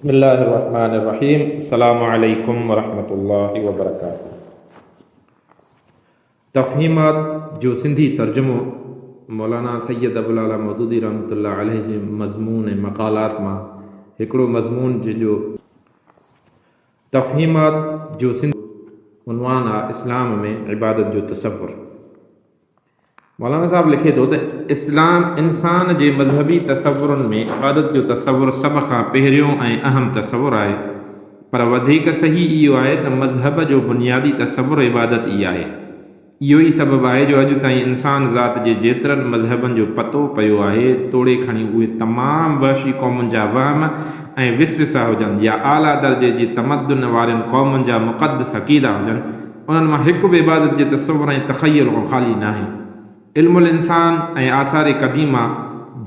बिस्मिल्लाहिर्रहमानिर्रहीम। अस्सलामु अलैकुम वरहमतुल्लाहि वबरकातुहू। तफ़हीमात जो सिंधी तर्जुमो मौलाना सैयद अबुल आला मौदूदी रहमतुल्लाह अलैहि जे मज़मून ऐं मक़ालात मां हिकिड़ो मज़मून जंहिंजो तफ़हीमात जो सिंधी उनवान आहे इस्लाम में इबादत जो तसव्वुर। मौलाना साहब लिखे थो त इस्लाम इंसान जे मज़हबी तसव्वुरनि में इबादत जो तसव्वुर सभ खां पहिरियों ऐं अहम तसव्वुर आहे, पर वधीक सही इहो आहे त मज़हब जो बुनियादी तसव्वुर इबादत ई आहे। इहो ई सबबु आहे जो अॼु ताईं इंसान ज़ात जे जेतिरनि मज़हबनि जो पतो पियो आहे, तोड़े खणी उहे तमामु वहशी क़ौमुनि जा वहम ऐं विसविसा हुजनि या आला दर्जे जी तमदुन वारनि क़ौमुनि जा मुक़द्दस अक़ीदा हुजनि, उन्हनि मां हिकु बि इबादत जे तसव्वुर ऐं तख़य्युल खां ख़ाली न आहे। इल्मुल इंसान ऐं आसार क़दीमा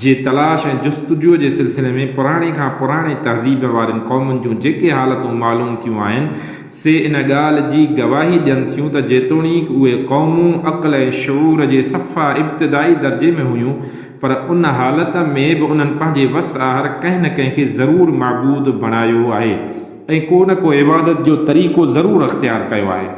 जे तलाश ऐं जुस्तजूअ जे सिलसिले में पुराणे खां पुराणे तहज़ीब वारनि क़ौमुनि जूं जेके हालतूं मालूम थियूं आहिनि से इन ॻाल्हि जी गवाही ॾियनि थियूं त जेतोणीकि उहे क़ौमूं अक़ल ऐं शऊर जे सफ़ा इब्तिदाई दर्जे में हुयूं, पर उन हालत में बि उन्हनि पंहिंजे वसआर कंहिं न कंहिंखे ज़रूरु माबूद बणायो आहे ऐं को न को इबादत जो तरीक़ो ज़रूरु अख़्तियार कयो आहे।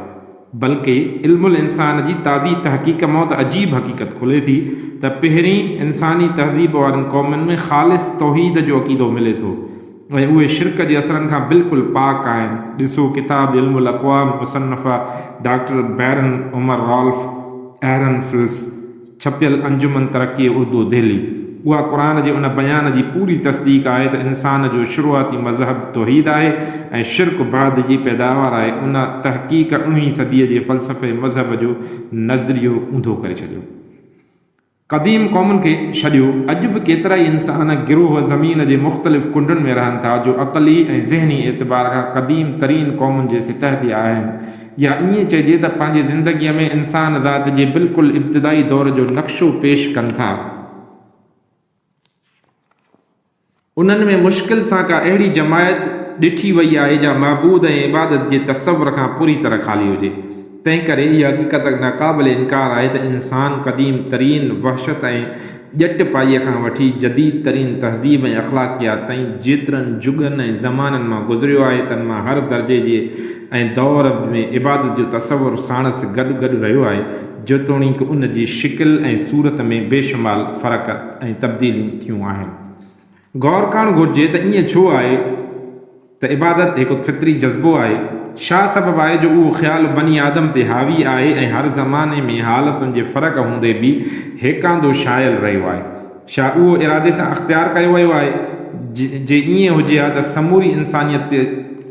बल्कि इल्मुल इंसान जी ताज़ी तहक़ीक़ मां त अजीब हक़ीक़त खुले थी त पहिरीं इंसानी तहज़ीब वारनि क़ौमुनि में ख़ालिस तौहीद जो अक़ीदो मिले थो ऐं उहे शिरक जे असरनि खां बिल्कुलु पाक आहिनि। ॾिसो किताब इल्मुल अक़वाम मुसन्नफ़ा डॉक्टर बैरन उमर रॉल्फ एरनफिल्स छपियल अंजुमन तरक़ी उर्दू दिल्ली, उहा क़ुरान जे उन बयान जी पूरी तस्दीक आहे त इंसान जो शुरूआती मज़हब तौहीद आहे ऐं शिरक बाद जी पैदावार आहे। उन तहक़ीक़ 19वीं सदीअ जे फ़लसफ़े मज़हब जो नज़रियो ऊंधो करे छॾियो, क़दीम क़ौमुनि खे छॾियो। अॼु बि केतिरा ई इंसान गिरोह ज़मीन जे मुख़्तलिफ़ कुंडुनि में रहनि था जो अक़ली ऐं ज़हनी एतबार खां क़दीम तरीन क़ौमुनि जे सितह ते आहिनि, या ईअं चइजे त पंहिंजे ज़िंदगीअ में इंसान ज़ात जे बिल्कुलु इब्तिदाई दौर जो नक्शो पेश कनि था। उन्हनि में मुश्किल सां का अहिड़ी जमायत ॾिठी वई आहे जा महबूद ऐं इबादत जे तसव्वुर खां पूरी तरह ख़ाली हुजे। तंहिं करे इहा हक़ीक़त नाक़ाबिल इनकार आहे त इंसान क़दीम तरीन वहशत ऐं ॼटपाईअ खां वठी जदीद तरीन तहज़ीब ऐं अख़लाक़ियात ताईं जेतिरनि जुगनि ऐं ज़माननि मां गुज़रियो आहे, तन मां हर दर्जे जे ऐं दौर में इबादत जो तसव्वुर साणस गॾु गॾु रहियो आहे, जेतोणीकि उन जी शिकिल ऐं सूरत में बेशुमार फ़र्क़ ऐं तब्दीलियूं थियूं आहिनि। गौर करणु घुरिजे त ईअं छो आहे त इबादत हिकु फितरी जज़्बो आहे। छा सबबु आहे जो उहो ख़्यालु बनी आदम ते हावी आहे ऐं हर ज़माने में हालतुनि जे फ़र्क़ हूंदे बि हेकांदो शायल रहियो आहे? छा उहो इरादे सां अख़्तियार कयो वियो आहे? जे ईअं हुजे हा त समूरी इंसानियत ते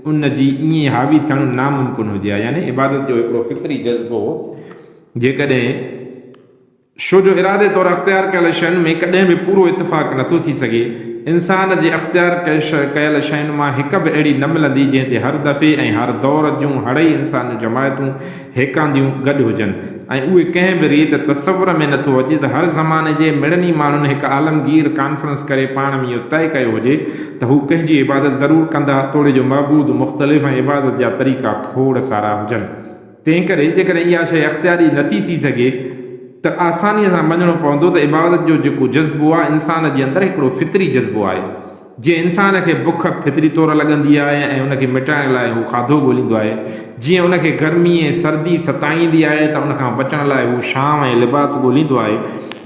उन जी ईअं हावी थियणु नामुमकिन हुजे हा। यानी इबादत जो हिकिड़ो फितरी जज़्बो जेकॾहिं छो जो इरादे तौरु अख़्तियार कयल शयुनि में कॾहिं बि पूरो इतफ़ाक़ नथो थी सघे। इंसान जे अख़्तियार कयल शयुनि मां हिकु बि अहिड़ी न मिलंदी जंहिं ते हर दफ़े ऐं हर दौर जूं हड़ई इंसानी जमायतूं हेकांदियूं गॾु हुजनि ऐं उहे कंहिं बि रीति तसव्वुर में नथो अचे त हर ज़माने जे मिड़नी माण्हुनि हिकु आलमगीर कॉन्फ्रेंस करे पाण में इहो तइ कयो हुजे त हू कंहिंजी इबादत ज़रूरु कंदा, तोड़े जो महबूद मुख़्तलिफ़ ऐं इबादत जा तरीक़ा खोड़ सारा हुजनि। तंहिं करे जेकॾहिं इहा शइ अख़्तियारी नथी थी सघे त आसानीअ सां मञणो पवंदो त इबादत जो जेको जज़्बो आहे इंसान जे अंदरि हिकिड़ो फितरी जज़्बो आहे। जीअं इंसान खे बुख फितरी तौरु लॻंदी आहे ऐं उनखे मिटाइण लाइ हू खाधो ॻोल्हींदो आहे, जीअं उनखे गर्मी ऐं सर्दी सताईंदी आहे त उनखां बचण लाइ हू छांव ऐं लिबास ॻोल्हींदो आहे,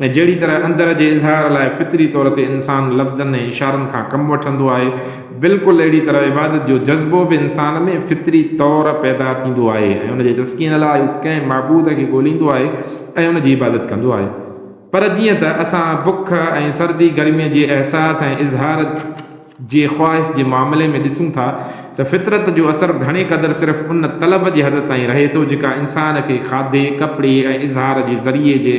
ऐं जहिड़ी तरह अंदर जे इज़हार लाइ फितरी तौर ते इंसान लफ़्ज़नि ऐं इशारनि खां कमु वठंदो आहे, बिल्कुलु अहिड़ी तरह इबादत जो जज़्बो बि इंसान में फितरी तौरु पैदा थींदो आहे ऐं उनजे तस्कीन लाइ हू कंहिं महबूद खे ॻोल्हींदो आहे ऐं उनजी इबादत कंदो आहे। पर जीअं त असां बुख ऐं सर्दी गर्मीअ जे अहसास ऐं इज़हार जे ख़्वाहिश जे मामले में ॾिसूं था त फितरत जो असरु घणे क़दुरु सिर्फ़ु उन तलब जे हद ताईं रहे थो जेका इंसान खे खाधे कपिड़े ऐं इज़हार जे ज़रिए जे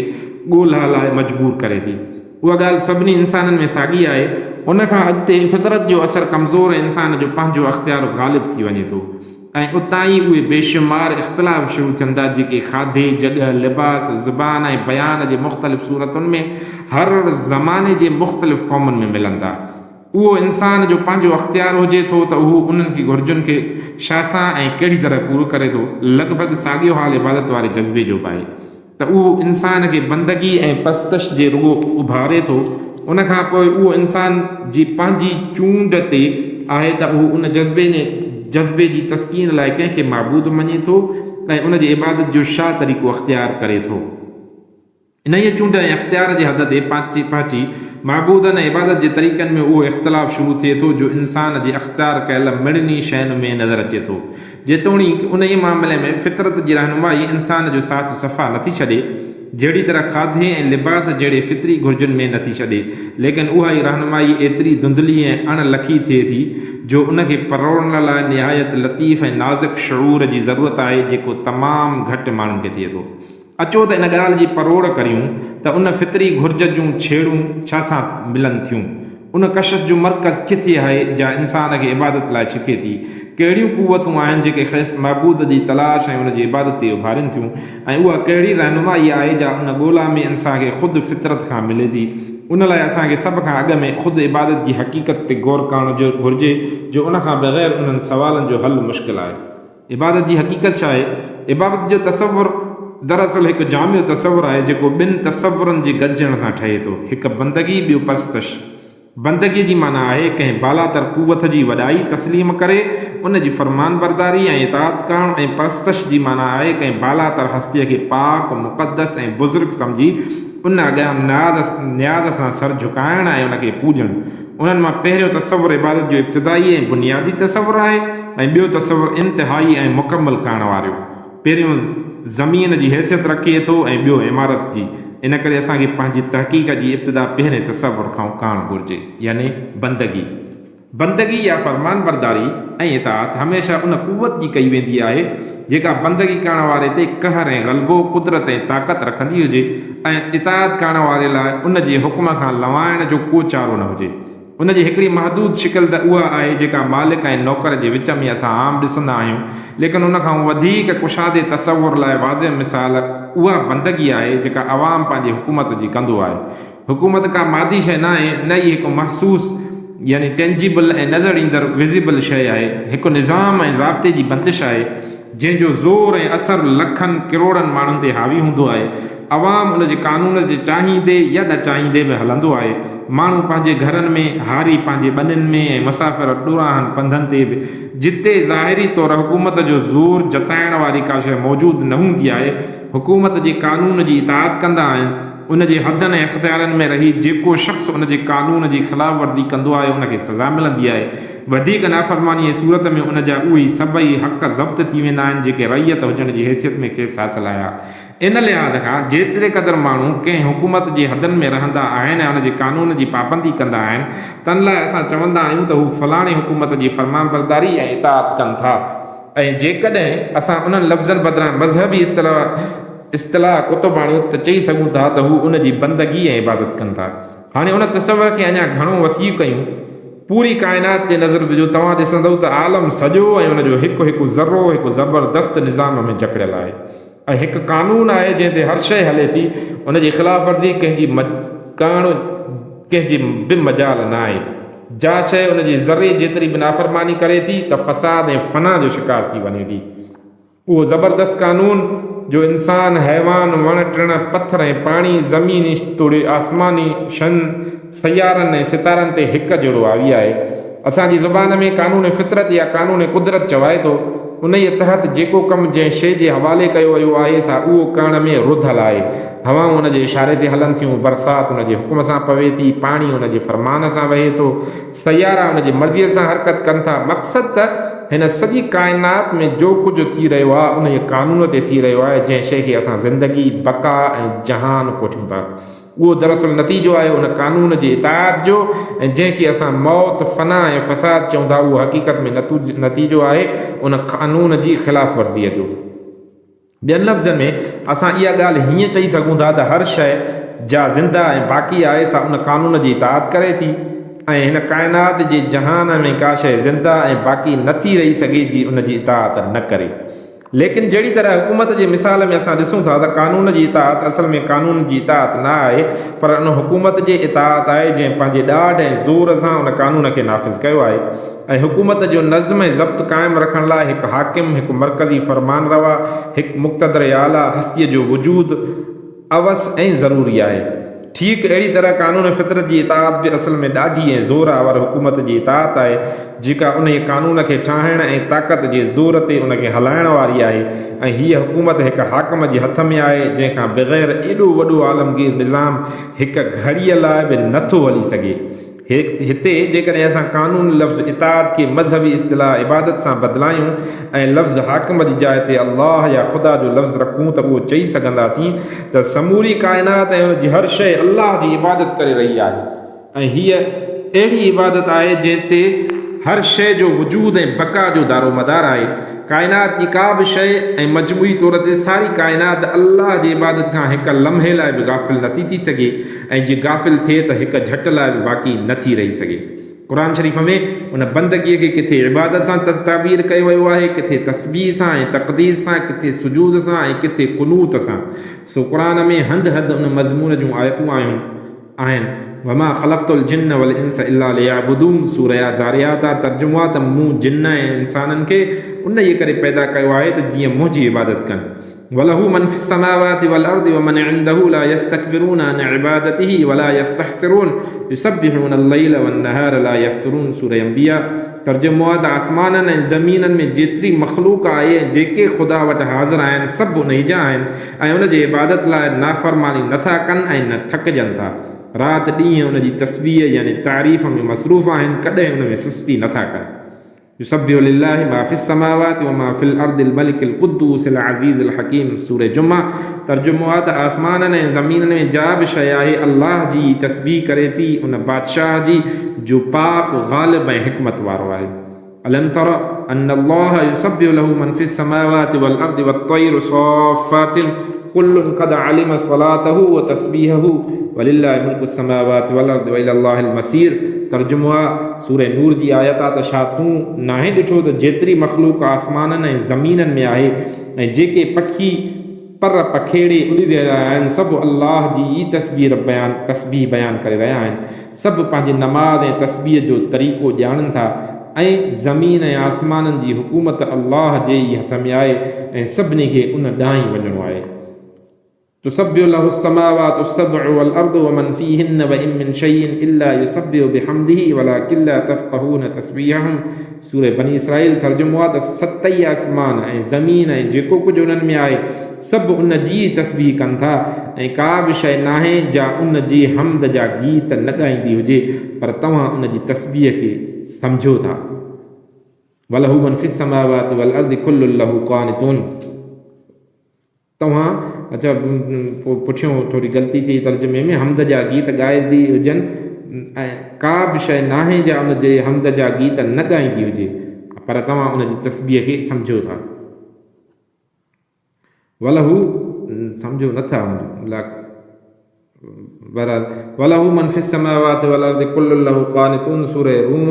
ॻोल्हा लाइ मजबूर करे थी। उहा ॻाल्हि सभिनी इंसाननि में साॻी आहे। उनखां अॻिते फितरत जो असरु कमज़ोर इंसान जो पंहिंजो अख़्तियार ग़ालिब थी वञे थो ऐं उतां ई उहे बेशुमार इख़्तिलाफ़ शुरू थियंदा जेके खाधे जॻह लिबास ज़ुबान ऐं बयान जे मुख़्तलिफ़ सूरतुनि में हर ज़माने जे मुख़्तलिफ़ क़ौमुनि में मिलंदा। उहो इंसान जो पंहिंजो अख़्तियार हुजे थो त उहो उन्हनि खे घुर्जुनि खे छा सां ऐं कहिड़ी तरह पूरो करे थो। लॻभॻि साॻियो हाल इबादत वारे जज़्बे जो बि आहे त उहो इंसान खे बंदगी ऐं परस्तश जे रुॻो उभारे थो। उनखां पोइ उहो इंसान जी पंहिंजी चूंड ते आहे त उहो उन जज़्बे जी तस्कीन लाइ कंहिंखे महबूद मञे थो ऐं उन जी इबादत जो छा तरीक़ो अख़्तियार करे थो। इन ई चूंड ऐं अख़्तियार जे हद ते पंहिंजी महबूदनि ऐं इबादत जे तरीक़नि में उहो इख़्तिलाफ़ शुरू थिए थो जो इंसान जे अख़्तियार कयल मिड़नी शयुनि में नज़र अचे थो। जेतोणीकि उन ई मामले में फितरत जी रहनुमाई इंसान जो साथ सफ़ा नथी छॾे, जहिड़ी तरह खाधे ऐं लिबास जहिड़े फितरी घुर्जुनि में नथी छॾे, लेकिन उहा ई रहनुमाई एतिरी धुंधली ऐं अणलखी थिए थी जो उनखे परोड़ण लाइ निहायत लतीफ़ ऐं नाज़ुक शऊर जी ज़रूरत आहे, जेको तमामु घटि माण्हुनि खे थिए थो। अचो त इन ॻाल्हि जी परोड़ करियूं त उन फितरी घुर्ज जूं छेड़ूं छा सां मिलनि थियूं, उन कशिश जो मर्कज़ किथे आहे जा इंसान खे इबादत लाइ छिके थी, कहिड़ियूं कुवतूं आहिनि जेके ख़ासि महबूद जी तलाश ऐं उन जी इबादत ते उभारिनि थियूं, ऐं उहा कहिड़ी रहनुमाई आहे जा उन ॻोल्हा में इंसान खे ख़ुदि फितरत खां मिले थी। उन लाइ असांखे सभ खां अॻु में ख़ुदि इबादत जी हक़ीक़त ते गौर करण जो घुरिजे जो उन खां बग़ैर उन्हनि सवालनि जो हल मुश्किल आहे। इबादत जी हक़ीक़त छा आहे? इबादत जो तसवुर दरअसल हिकु जामियो तसवुर आहे जेको ॿिनि तसवुरनि जे गॾिजण सां ठहे थो, हिकु बंदगी ॿियो परस्तश। बंदगी जी माना आहे कंहिं बालातर कुवत जी वॾाई तस्लीम करे उन जी फरमान बरदारी ऐं इताअत करणु, ऐं परस्तश जी माना आहे कंहिं बालातर हस्तीअ खे पाक मुक़दस ऐं बुज़ुर्ग सम्झी उन अॻियां न्याज़ सां सर झुकाइणु ऐं उनखे पूॼणु। उन्हनि मां पहिरियों तसवुर इबादत जो इब्तिदाई ऐं बुनियादी तसवुर आहे ऐं ॿियो तसवुर इंतिहाई ऐं मुकमल करण वारो। पहिरियों ज़मीन जी हैसियत रखे थो ऐं ॿियो इमारत जी। इन करे असांखे पंहिंजी तहक़ीक़ जी इब्तिदा पहिरें तसवुर खां करणु घुरिजे, यानी बंदगी या फरमान बरदारी ऐं इताअत हमेशह उन कुवत जी कई वेंदी आहे जेका बंदगी करण वारे ते कहर ऐं ग़लबो, कुदरत ऐं ताक़त रखंदी हुजे, ऐं इताअत करण वारे लाइ उन जे हुकुम खां लवाइण जो को चारो न हुजे। उन जी हिकिड़ी महदूद शिकिल त उहा आहे जेका मालिक ऐं नौकर जे विच में असां आम ॾिसंदा आहियूं, लेकिन उन खां वधीक कुशादे तसवुर लाइ वाज़िह मिसाल उहा बंदगी आहे जेका अवाम पंहिंजी हुकूमत जी कंदो आहे। हुकूमत का मादी शइ न आहे, न ई हिकु महसूस यानी टेंजिबल ऐं नज़र ईंदड़ विज़िबल शइ आहे, हिकु निज़ाम ऐं ज़ाब्ते जी बंदिश आहे जंहिंजो ज़ोर ऐं असरु लखनि किरोड़नि माण्हुनि ते हावी हूंदो आहे। अवाम उन जे कानून जे चाहींदे या न चाहींदे में हलंदो आहे। माण्हू पंहिंजे घरनि में, हारी पंहिंजे ॿनिनि में ऐं मुसाफ़िर ॾोराहनि पंधनि ते बि जिते ज़ाहिरी तौरु हुकूमत जो ज़ोर जताइण वारी का शइ मौजूदु न हूंदी आहे, हुकूमत जे कानून जी इताअत कंदा आहिनि। उन जे हदनि ऐं इख़्तियारनि में रही जेको शख़्स उन जे कानून जी ख़िलाफ़ वर्ज़ी कंदो आहे उनखे सज़ा मिलंदी आहे। वधीक नाफ़रमानी जी सूरत में उन जा उहे सभई हक़ ज़ब्त थी वेंदा आहिनि जेके रैयत हुजण जी हैसियत में खेसि हासिलु आया। इन लिहाज़ खां जेतिरे क़दुरु माण्हू कंहिं हुकूमत जे हदनि में रहंदा आहिनि ऐं उन जे कानून जी पाबंदी कंदा आहिनि, तन लाइ असां चवंदा आहियूं त हू फलाणी हुकूमत जी फरमान बरदारी ऐं इताअत कनि था। ऐं जेकॾहिं असां उन्हनि लफ़्ज़नि बदिरां मज़हबी इस्तिलाह कुतुब आणियूं त चई सघूं था त हू उन जी बंदगी ऐं इबादत कनि था। हाणे उन तसवुर खे अञा घणो वसीउ कयूं। पूरी काइनात ते नज़र विझो, तव्हां ॾिसंदव त आलम सॼो ऐं उनजो हिकु हिकु ज़र्रो हिकु ज़बरदस्त निज़ाम में जकड़ियल आहे ऐं हिकु कानून आहे जंहिं ते हर शइ हले थी। उन जी ख़िलाफ़ वर्ज़ी कंहिंजी बि मजाल न आहे। जा शइ उन जी ज़रे जेतिरी बि नाफ़रमानी करे थी त फ़साद ऐं फना जो शिकार थी वञे थी। उहो ज़बरदस्त कानून जो इंसान, हैवान, वण टिण, पथर ऐं पाणी, ज़मीनी तोड़े आसमानी शन, सयारनि ऐं सितारनि ते हिकु जहिड़ो हावी आहे। असांजी ज़ुबान में कानून फितरत या कानून कुदरत चवाए थो। उन जे तहत जेको कमु जंहिं शइ जे हवाले कयो वियो आहे सा उहो करण में रुधल आहे। हवाऊं उन जे इशारे ते हलनि थियूं, बरसाति उन जे हुकुम सां पवे थी, पाणी उन जे फरमान सां वहे थो, सयारा उन जी मर्ज़ीअ सां हरकत कनि था। मक़सदु त हिन सॼी काइनात में जो कुझु थी रहियो आहे उन जे कानून ते थी रहियो आहे, जंहिं शइ खे असां ज़िंदगी, बका ऐं जहान कोठियूं था। उहो दरअसल नतीजो आहे उन कानून जी इताअत जो, ऐं जंहिंखे असां मौत, फना ऐं फ़साद चऊं था, उहो हक़ीक़त में नतीजो आहे उन कानून जी ख़िलाफ़ वर्ज़ीअ जो। ॿियनि लफ़्ज़नि में असां इहा ॻाल्हि हीअं चई सघूं था त हर शइ जा ज़िंदा ऐं बाक़ी आहे सा उन कानून जी इताअत करे थी, ऐं हिन काइनात जे जहान में का शइ ज़िंदा ऐं बाक़ी नथी रही सघे जी उन जी इताअत न करे। लेकिन जहिड़ी तरह हुकूमत जे मिसाल में असां ॾिसूं था त कानून जी इताअत असल में कानून जी इताअत न आहे, पर उन हुकूमत जे इताअत आहे जंहिं पंहिंजे ॾाढ ऐं ज़ोर सां उन कानून खे नाफ़िज़ कयो आहे। ऐं हुकूमत जो नज़्म ऐं ज़ब्त क़ाइमु रखण लाइ हिकु हाकिम, हिकु मरकज़ी फ़रमान रवा, हिकु मुक़्तदर आला हस्तीअ जो वजूद अवस ऐं ज़रूरी आहे। ठीक अहिड़ी तरह कानून फितरत जी इताअत बि असल में ॾाढी ऐं ज़ोरावर हुकूमत जी इताअत आहे जेका उन कानून खे ठाहिण ऐं ताक़त जे ज़ोर ते उनखे हलाइण वारी आहे ऐं हीअ हुकूमत हिकु हाकम जे हथ में आहे जंहिंखां बग़ैर एॾो वॾो आलमगीर निज़ाम हिकु घड़ीअ लाइ बि नथो हली सघे। हिते जेकॾहिं असां कानून लफ़्ज़ इताअत खे मज़हबी इस्तिलाह इबादत सां बदिलायूं ऐं लफ़्ज़ हाकिम जी जाइ ते अल्लाह या ख़ुदा जो लफ़्ज़ रखूं त उहो चई सघंदासीं त समूरी काइनात ऐं उनजी हर शइ अल्लाह जी इबादत करे रही आहे ऐं हीअ अहिड़ी इबादत आहे जंहिं ते हर शइ जो वजूद ऐं बका जो दारोमदार आहे। काइनात जी का बि शइ ऐं मजमूई तौर ते सारी काइनात अल्लाह जी इबादत खां हिकु लम्हे लाइ बि गाफ़िल नथी थी सघे ऐं जे गाफ़िल थिए त हिकु झट लाइ बि बाक़ी नथी रही सघे। क़ुर शरीफ़ में उन बंदगीअ खे किथे इबादत सां तस्ताबीर कयो वियो आहे, किथे तस्बीह सां ऐं तक़दीस सां, किथे सुजूद सां ऐं किथे कुनूत सां। सो क़ुर में हंधि हंधि उन मज़मून जूं आयतूं आहिनि। वमा ख़लक़्तुल जिन्न वल इंस इल्ला लियअबुदून सूरह दारियात तर्जुमो आहे त मूं जिन्न ऐं इंसाननि खे उन जे करे पैदा कयो आहे त जीअं मुंहिंजी इबादत कनि। वलहू मन फिस समावाति वल अर्दि वमन इंदहू ला यस्तकबिरून अन इबादतिही वला यस्तहसिरून युसब्बिहून अल-लैल वन-नहार ला यफ्तरून सूरह अंबिया। तर्जुमो आहे त आसमाननि ऐं ज़मीननि में जेतिरी मख़लूक आहे जेके ख़ुदा वटि हाज़िर आहिनि सभु उन जा आहिनि ऐं उन जे इबादत लाइ नाफ़रमानी नथा कनि ऐं न थकिजनि था। राति ॾींहुं उन जी तस्बीह यानी तारीफ़ में मसरूफ़ आहिनि, कॾहिं उन में सुस्ती नथा कनि। युसब्बिहु लिल्लाहि मा फिस समावाति व मा फिल अर्दिल मलिकिल क़ुद्दूसिल अज़ीज़िल हकीम सूरह जुमा। तर्जुमो आहे त आसमाननि ऐं ज़मीननि में जा बि शइ आहे अल्लाह जी तस्बीह करे थी उन बादशाह जी जो पाक ग़ालिब ऐं हिकमत वारो आहे। अलम तर अन्नल्लाह युसब्बिहु लहू मन फिस समावाति वल अर्दि वत-तैरु सॉफ़ातिन कुल्लुन क़द अलिम सलातहू व तस्बीहहू वलिल्लाहि मुल्कुस समावाति वल अर्दि व इलल्लाहिल मसीर। तर्जुमो आहे सूरह नूर जी आयत आहे त छा तूं नाहे ॾिठो त जेतिरी मख़लूक आसमाननि ऐं ज़मीननि में आहे ऐं जेके पखी पर पखेड़े उड़ी रहिया आहिनि सभु अल्लाह जी तस्बीह बयानु करे रहिया आहिनि। सभु पंहिंजी नमाज़ ऐं तस्बीह जो तरीक़ो ॼाणनि था ऐं ज़मीन ऐं आसमाननि जी हुकूमत अल्लाह जे ई हथ में आहे ऐं सभिनी खे उन ॾांहुं ई वञिणो आहे। तुसब्बिहु लहु समावातु सबअु वल अर्दु वमन फीहिन्न व इन मिन शैइन इल्ला युसब्बिहु बिहम्दिही वलाकिन ला तफ़क़हून तस्बीहहुम सूरह बनी इसराईल। तर्जुमो आहे त सतई आसमान ऐं ज़मीन ऐं जेको कुझु उन्हनि में आहे सभु उन जी तस्बीह कनि था ऐं का बि शइ नाहे जा उन जी हमद जा गीत न ॻाईंदी हुजे पर तव्हां उन जी तस्बीह खे सम्झो था। वलहू मन फिस समावाति वल अर्दि कुल्लुन लहू क़ानितून। तव्हां अच्छा पुठियों थोरी ग़लती थी तर्जुमे में हमद जा गीत ॻाईंदी हुजनि ऐं का बि शइ नाहे जा उन जे हमद जा गीत न ॻाईंदी हुजे पर तव्हां उन जी तस्बीह खे सम्झो था। वलहू सम्झो नथा बहरहाल वलहू मन फिस समावाति वल अर्दि कुल्लुन लहू क़ानितून सूरह रूम।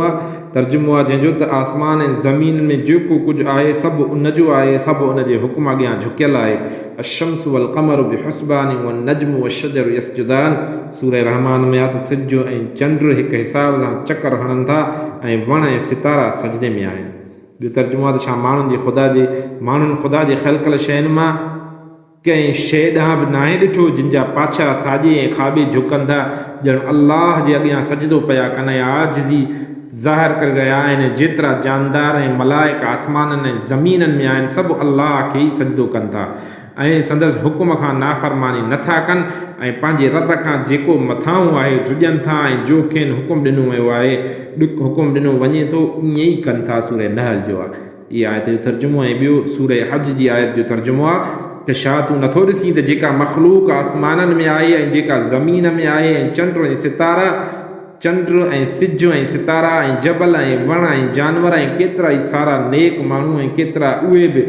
तर्जुमो आहे जंहिंजो त आसमान ऐं ज़मीन में जेको कुझु आहे सभु उन जो आहे, सभु उन जे हुकुम अॻियां झुकियल आहे। अश-शम्सु वल क़मरु बिहुस्बान वन नजमु वश-शजरु यस्जुदान सूरह रहमान में आहे त सिज ऐं चंड हिकु हिसाब सां चकर हणनि था ऐं वण ऐं सितारा सजदे में आहिनि। ॿियो तर्जुमो आहे त छा माण्हुनि ख़ुदा जे ख़लक़ल शयुनि मां कंहिं शइ ॾांहुं बि नाहे ॾिठो जिन जा पाछा साॼे ऐं खाॿे झुकनि था ॼण अल्लाह जे अॻियां सजदो पिया कनि ऐं आजिज़ी ज़ाहिर करे रहिया आहिनि। जेतिरा जानदार ऐं मलाइक आसमाननि ऐं ज़मीननि में आहिनि सभु अल्लाह खे ई सजदो कनि था ऐं संदसि हुकुम खां नाफ़रमानी नथा कनि ऐं पंहिंजे रब खां जेको मथाऊं आहे ॾुजनि था ऐं जो खेनि हुकुम ॾिनो वियो आहे हुकुम ॾिनो वञे थो ईअं ई कनि था। सूरह नहल जो आहे इहा आयत जो तर्जुमो ऐं ॿियो सूरह हज जी आयत जो तर्जुमो आहे त छा तूं नथो ॾिसी त जेका मख़लूक आसमाननि में आहे ऐं जेका ज़मीन में आहे ऐं चंड ऐं सितारा चंड ऐं सिज ऐं सितारा ऐं जबल ऐं वण ऐं जानवर ऐं केतिरा ई सारा नेक माण्हू ऐं केतिरा उहे बि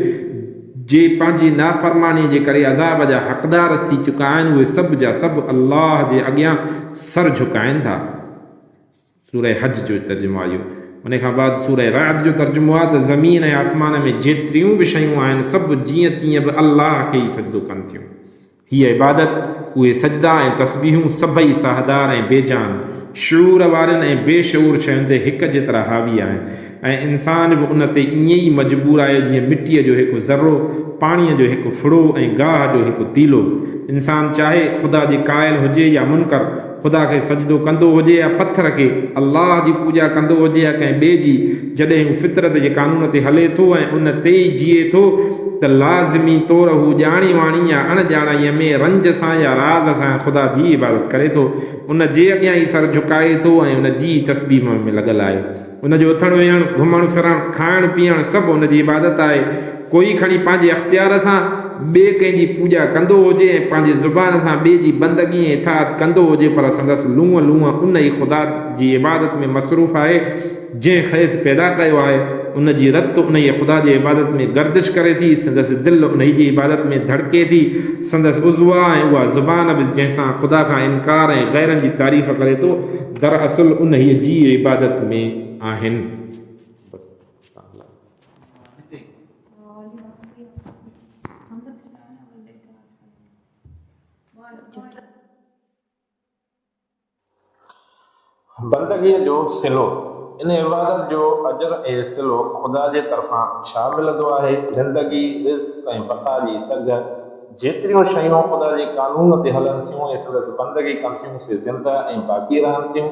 जे पंहिंजी नाफ़रमानी जे करे अज़ाब जा हक़दार थी चुका आहिनि उहे सभु जा सभु अल्लाह जे अॻियां सर झुकाइनि था। सूरह हज जो तर्जुमो आहे। उन खां बाद सूरह रात जो तर्जुमो आहे त ज़मीन ऐं आसमान में जेतिरियूं बि शयूं आहिनि सभु जीअं तीअं बि अल्लाह खे ई सजदो कनि थियूं। हीअ इबादत उहे सजदा ऐं तस्बीहूं सभई साहदार ऐं बेजान शूर वारनि ऐं बेशूर शयुनि ते हिकु जेतिरा हावी आहिनि। ऐं इंसान बि उन ते ईअं ई मजबूर आहे जीअं मिटीअ जो हिकु ज़र्रो, पाणीअ जो हिकु फुड़ो ऐं गाह जो हिकु तीलो। इंसान चाहे ख़ुदा जे क़ाइल हुजे या मुनकर, ख़ुदा खे सजदो कंदो हुजे या पथर खे, अल्लाह जी पूॼा कंदो हुजे या कंहिं ॿिए जी, जॾहिं हू फितरत जे कानून ते हले थो ऐं उन ते ई जीए थो त लाज़मी तौर हू ॼाणी वाणी या अणॼाणाईअ में रंज सां या राज़ सां ख़ुदा जी इबादत करे थो। उन जे अॻियां ई सर झुकाए थो ऐं उन जी तस्बीह में लॻल आहे। उन जो उथणु वेहणु, घुमणु फिरणु, खाइणु पीअणु सभु उन जी इबादत आहे। कोई खणी पंहिंजे अख़्तियार सां ॿिए कंहिंजी पूॼा कंदो हुजे ऐं पंहिंजी ज़ुबान सां ॿिए जी बंदगी ऐं इताअत कंदो हुजे, पर संदसि लूंहं लूंहं उन ई ख़ुदा जी इबादत में मसरूफ़ आहे जंहिं ख़ैस पैदा कयो आहे। उन जी रत उन ई ख़ुदा जी इबादत में गर्दिश करे थी, संदसि दिलि उन जी इबादत में धड़के थी, संदसि उज़वा ऐं उहा ज़ुबान बि जंहिंसां ख़ुदा खां इनकार ऐं ग़ैरनि जी तारीफ़ करे थो, दरअसल उन जी इबादत में आहिनि। बंदगीअ जो सिलो, इन इबादत जो अजर ऐं सिलो ख़ुदा जे तरफ़ां छा मिलंदो आहे? ज़िंदगी, रिज़्क़ ऐं बका जी सघ, जेतिरियूं शयूं ख़ुदा जे कानून ते हलनि थियूं ऐं संदसि बंदगी कनि थियूं, से ज़िंदा ऐं बाक़ी रहनि थियूं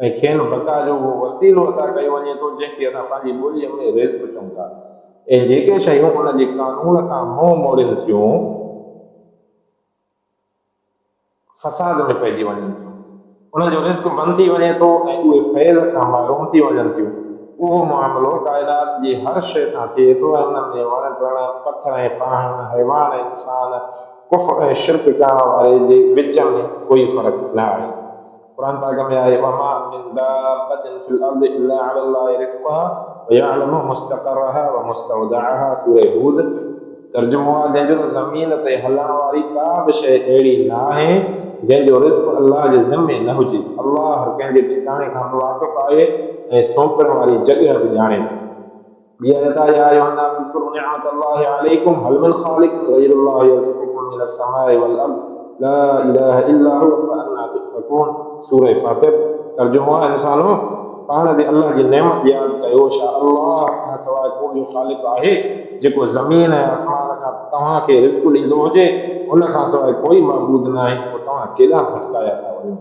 ऐं खेनि बका जो उहो वसीलो अदा कयो वञे थो जंहिंखे असां पंहिंजी ॿोलीअ में रिज़्क़ चऊं था। ऐं जेके शयूं उन जे कानून खां मुंहुं मोड़नि थियूं, फसाद में पइजी वञनि थियूं, उनजो रिस्क बंदि थी वञे थो ऐं उहे फैल खां महरूम थी वञनि थियूं। उहो मामिलो काइनात जी हर शइ सां थिए थो ऐं उन में वण टिण, पथर ऐं पाण, हैवान ऐं इंसान, कुफ्र ऐं शिरक करण वारे जे विच में कोई फ़र्क़ु न आहे। क़ुरान पाक में आहे, वमा मिन दाब्बतिन फिल अर्दि इल्ला अलल्लाहि रिज़्क़ुहा व यअलमु मुस्तक़रहा व मुस्तौदअहा। सूरह हूद। तर्जुमो आहे, जंहिंजो ज़मीन ते हलण वारी का बि शइ अहिड़ी न आहे जंहिंजो रिज़्क़ अल्लाह जे ज़िम्मे न हुजे। अल्लाह हर कंहिंजे ठिकाणे खां वाक़िफ़ आहे ऐं सौंपण वारी जॻह बि ॼाणे थो। ॿी आयत आहे, या अय्युहन नास उज़्कुरू निअमतल्लाहि अलैकुम हल मिन ख़ालिक़िन ग़ैरुल्लाहि यर्ज़ुक़ुकुम मिनस समाइ वल अर्द ला इलाहा इल्ला हुव फअन्ना तुफ़कून। सूरह फातिर। तर्जुमो आहे, इंसानो पाण ते अल्लाह जी नेमत यादि कयो, छा अल्लाह खां सवाइ को ॿियो ख़ालिक़ आहे जेको ज़मीन ऐं आसमान खां तव्हांखे रिज़्क़ ॾींदो हुजे? उन खां सवाइ कोई मबूद न आहे, पोइ तव्हां केॾा भटकाया था वञो।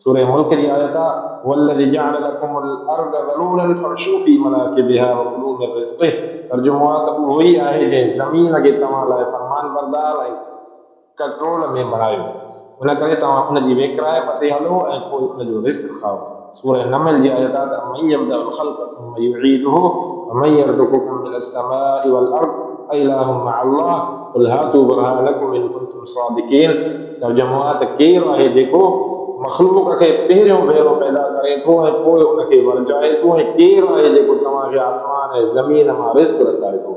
सूरह मुल्क जी आयत आहे, वल्लज़ी जअल लकुमुल अर्द ज़लूलन फमशू फी मनाकिबिहा व कुलू मिन रिज़्क़िही। तर्जुमो आहे, त उहो ई आहे जंहिं ज़मीन खे तव्हां लाइ फरमान बरदार ऐं कंट्रोल में बणायो, उन करे तव्हां उन जी वेकिराइप ते हलो ऐं पोइ उन जो रिज़्क़ खाओ। सूरह नमल जी आयत आहे, मन यब्दअल ख़ल्क़ सुम्मा युईदुहु व मन यर्ज़ुकुकुम मिनस समाइ वल अर्द अइलाहुम मअल्लाह क़ुल हातू बुरहानकुम इन कुंतुम सादिकीन। तर्जुमो आहे, त केरु आहे जेको मख़लूक़ खे पहिरियों भेरो पैदा करे थो ऐं पोइ उनखे वरजाए थो, ऐं केरु आहे जेको तव्हांखे आसमान ऐं ज़मीन मां रिज़्क़ रसाए थो?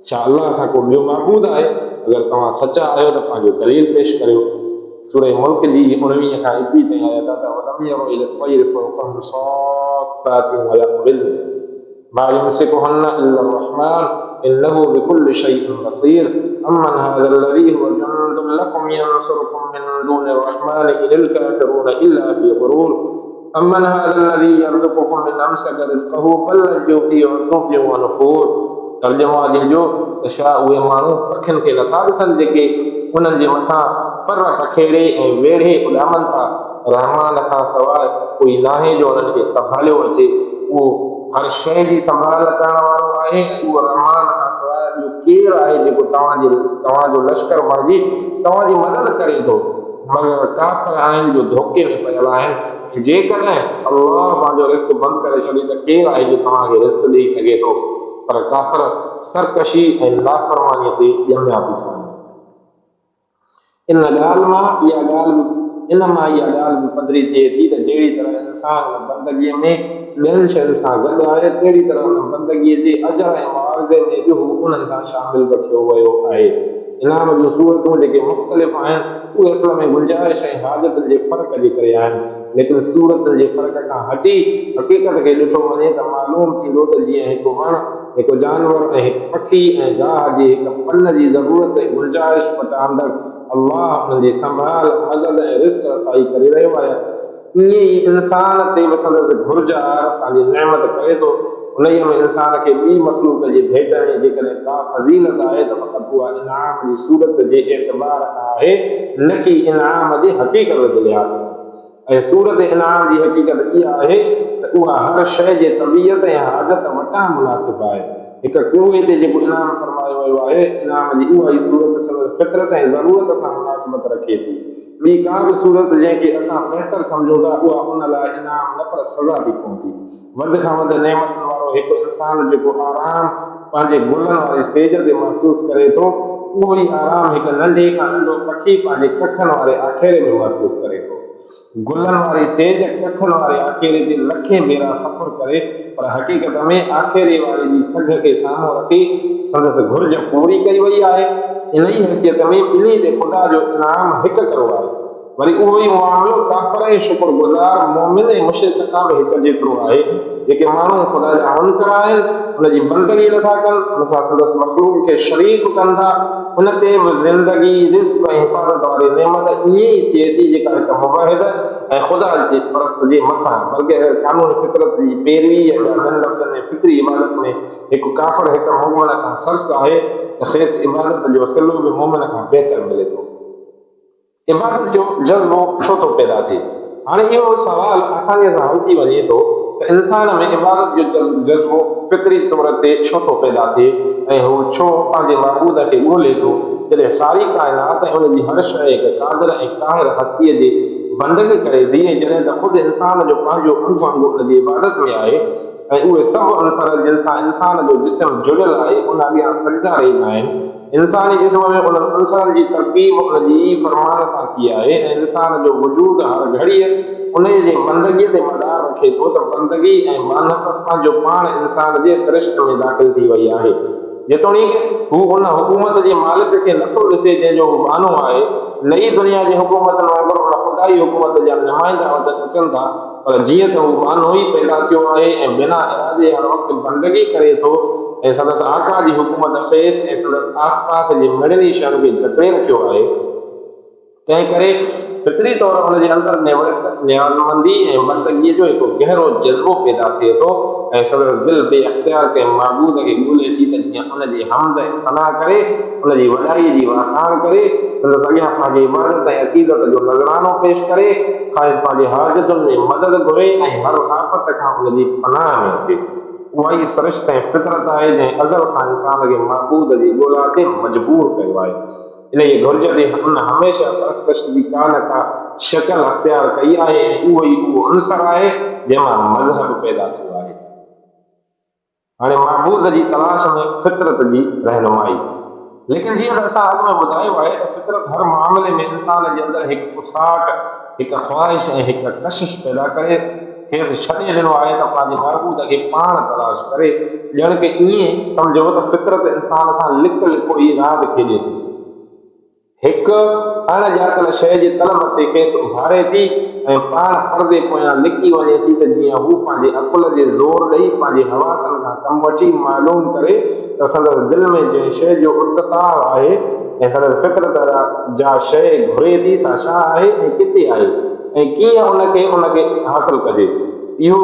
छा अल्लाह खां को ॿियो मबूद आहे? अगरि तव्हां सचा आहियो त पंहिंजो दलील पेश करियो। सूरह मुल्क जी 19 खां 21 ताईं आयत आहे, त वलम यरो इला तय्र फ़ौक़हुम साफ़ातिन व यक़बिल मा युमसिकुहुन्ना इल्ला अर्रहमान इन्नहु बिकुल्लि शैइन बसीर। अम्मन हाज़ल्लज़ी हुव जुन्दुन लकुम यंसुरुकुम मिन दूनिर रहमानि इनिल काफ़िरून इल्ला फ़ी ग़ुरूर। अम्मन हाज़ल्लज़ी यर्ज़ुकुकुम मिन अमसक रिज़्क़हु बल लज्जू फ़ी उतुव्विन व नुफ़ूर। तर्जुमो आहे, जंहिंजो त छा उहे माण्हू पखियुनि खे नथा ॾिसनि जेके उन्हनि जे मथां पर पखेड़े ऐं वेढ़े उॾामनि था? रहमान खां सवाइ कोई नाहे जो उन्हनि खे संभालियो अचे। उहो हर शइ जी संभाल करण वारो आहे। उहो रहमान खां सवाइ ॿियो केरु आहे जेको तव्हांजो लश्कर बणिजी तव्हांजी मदद करे थो? मगर काफ़िर आहिनि जो धोखे में पियल आहिनि। जेकॾहिं अल्लाह पंहिंजो रिज़्क़ बंदि करे छॾे त केरु आहे जो तव्हांखे रिज़्क़ ॾेई सघे थो? पर काफ़िर सरकशी ऐं नाफ़रमानीअ ते ॼमिया थी थियनि। इन मां इहा ॻाल्हि बि पधरी थिए थी त जहिड़ी तरह इंसान बंदगीअ में ॿियनि शयुनि सां गॾु आहे, तहिड़ी तरह उन बंदगीअ जे अजर ऐं मुआवज़े में बि हू उन्हनि सां शामिल रखियो वियो आहे। इनाम जूं सूरतूं जेके मुख़्तलिफ़ आहिनि, उहे असल में गुंजाइश ऐं हाजत जे फ़र्क़ जे करे आहिनि। लेकिन सूरत जे फ़र्क़ खां हटी हक़ीक़त खे ॾिठो वञे त मालूम थींदो त जीअं हिकु वणु, हिकु जानवर ऐं हिकु पखी ऐं गाह जे हिकु पन जी ज़रूरत ऐं गुंजाइश पटाईंदड़ अल्लाह उन जी संभाल, मदद ऐं रिज़्क़ रसाई करे रहियो आहे, ईअं ई इंसान ते बि संदसि घुर्जार पंहिंजी नेमत करे थो उन्हीअ में इंसान खे ॿी मखलूक जे भेट में जेकॾहिं का फज़ीलत आहे त फ़क़ति उहा इनाम जी सूरत जे एतबार खां आहे, न कि इनाम जी हक़ीक़त जे लिहाज़ सां। ऐं सूरत इनाम जी हक़ीक़त इहा आहे त उहा हर शइ जे तबियत ऐं हाज़त वटां मुनासिब आहे। हिकु कुएं ते जेको इनाम फरमायो वियो आहे, इनाम जी उहा ई सूरत संदसि फितरत ऐं ज़रूरत सां मुनासिबत रखे थी। ॿी का बि सूरत जंहिंखे असां बहितर सम्झूं था, उहा उन लाइ इनाम न पर सज़ा थी पवंदी। वधि खां वधि नेमतुनि वारो हिकु इंसान जेको आराम पंहिंजे गुलनि वारी सेज ते महसूसु करे थो, उहो ई आराम हिकु नंढे खां नंढो पखी पंहिंजे कखनि वारे आखेरे में महसूसु करे थो। गुलनि वारी सेज कखनि वारे आखेरे ते लखे भेरा सफ़र करे, पर हक़ीक़त में आखेरे वारे जी सघ खे साम्हूं रखी संदसि घुर्ज पूरी कई वई आहे। इन ई हैसियत में ॿिन्ही ते ख़ुदा जो इनाम हिकु करो आहे। वरी उहो ई मामिलो काफ़िर ऐं शुक्रगुज़ार मोमिन ऐं मुशरिक सां बि हिकु जेतिरो आहे। जेके माण्हू ख़ुदा जा मुनकर आहिनि, उनजी बंदगी नथा कनि, उन सां संदसि मखलूक खे शरीक कनि था, उन ते बि ज़िंदगी रिज़्क़ ऐं हिफ़ाज़त वारी नेमत ईअं ई थिए थी जेका हिकु मुबाहिद ऐं ख़ुदा जे परस्त जे मथां, बल्कि कानून फितरत जी पैरवी या ॿियनि लफ़्ज़नि में फितरी इबादत में हिकु काफ़िर हिकु मोमिन खां सरस आहे त खेसि इबादत जो सिलो बि मोमिन खां बहितर मिले थो। इबादत जो जज़्बो छो थो पैदा थिए? हाणे इहो सुवाल आसानीअ सां हल थी वञे थो त इंसान में इबादत जो जज़्बो फितरी तौर ते छो थो पैदा थिए ऐं हू छो पंहिंजे महबूद खे ॻोल्हे थो, जॾहिं सारी काइनात ऐं उनजी हर शइ हिकु क़ादिर ऐं काहिर हस्तीअ जे बंदगी करे थी, ऐं जॾहिं त ख़ुदि इंसान जो पंहिंजो अंग अंग उनजी इबादत में आहे ऐं उहे सभु अंसर जिन सां इंसान जो जिस्म जुड़ियल आहे उन अॻियां सजदा रहंदा आहिनि। इंसानी जिस्म में उन्हनि अंसरनि जी तरकीब उनजी फरमान सां थी आहे ऐं इंसान जो वजूद हर घड़ीअ उन जे बंदगीअ ते मदार रखे थो त बंदगी ऐं मानत पंहिंजो पाण इंसान जे सिरिश्त में दाख़िल थी वई आहे। जेतोणीकि हू उन हुकूमत जे मालिक खे नथो ॾिसे जंहिंजो हू बानो आहे। नई दुनिया जी हुकूमत वांगुरु उन ख़ुदाई हुकूमत जा नुमाइंदा वटि अचनि था, पर जीअं त हू बानो ई पैदा थियो आहे ऐं बिना इरादे हर वक़्तु बंदगी करे थो ऐं संदसि आका जी हुकूमत खेसि ऐं संदसि आसपास जी मिड़नी शयुनि खे जकड़े रखियो आहे, तंहिं करे फितरी तौर हुनजे अंदरि नियाज़मंदी ऐं बंदगीअ जो हिकु गहरो जज़्बो पैदा थिए थो ऐं संदसि दिलि बेअख्तियार कंहिं महबूद खे ॻोल्हे थी त जीअं उनजी हमद ऐं सना करे, उनजी वॾाई जी वाखाण करे, संदसि अॻियां पंहिंजी इबादत ऐं अक़ीदत जो नज़रानो पेश करे, ख़ासि पंहिंजे हाजतुनि में मदद घुरे ऐं हर आफ़त खां उनजी पनाह में अचे। उहा ई सिरिश्त ऐं फितरत आहे जंहिं अज़ल खां इंसान खे महबूद जी ॻोल्हा ते मजबूर कयो आहे। इन जी घुर्ज ते उन हमेशह परस्तश जी का न का शक्ल अख़्तियार कई आहे ऐं उहो अंसर आहे जंहिंमां मज़हब पैदा थियो आहे। हाणे महबूद जी तलाश में फितरत जी रहनुमाई। लेकिन जीअं त असां अॻु में ॿुधायो आहे त फितरत हर मामले में इंसान जे अंदरि हिकु उसाट, हिकु ख़्वाहिश ऐं हिकु कशिश पैदा करे खेसि छॾे ॾिनो आहे त पंहिंजे महबूद खे पाण तलाश करे। ॼण के ईअं सम्झो त फितरत इंसान सां लिक लिको ई रांदि खेॾे थी, हिकु अणॼातल शइ जे तलब ते खेसि उभारे थी ऐं पाण परदे पोयां लिकी वञे थी त जीअं हू पंहिंजे अकुल जे ज़ोर ॾेई पंहिंजे हवासनि खां कमु वठी मालूम करे त संदसि दिलि में जंहिं शइ जो उत्साह आहे ऐं संदसि फितरत जा शइ घुरे थी सा छा आहे ऐं किथे आहे ऐं कीअं उनखे हासिल कजे। इहो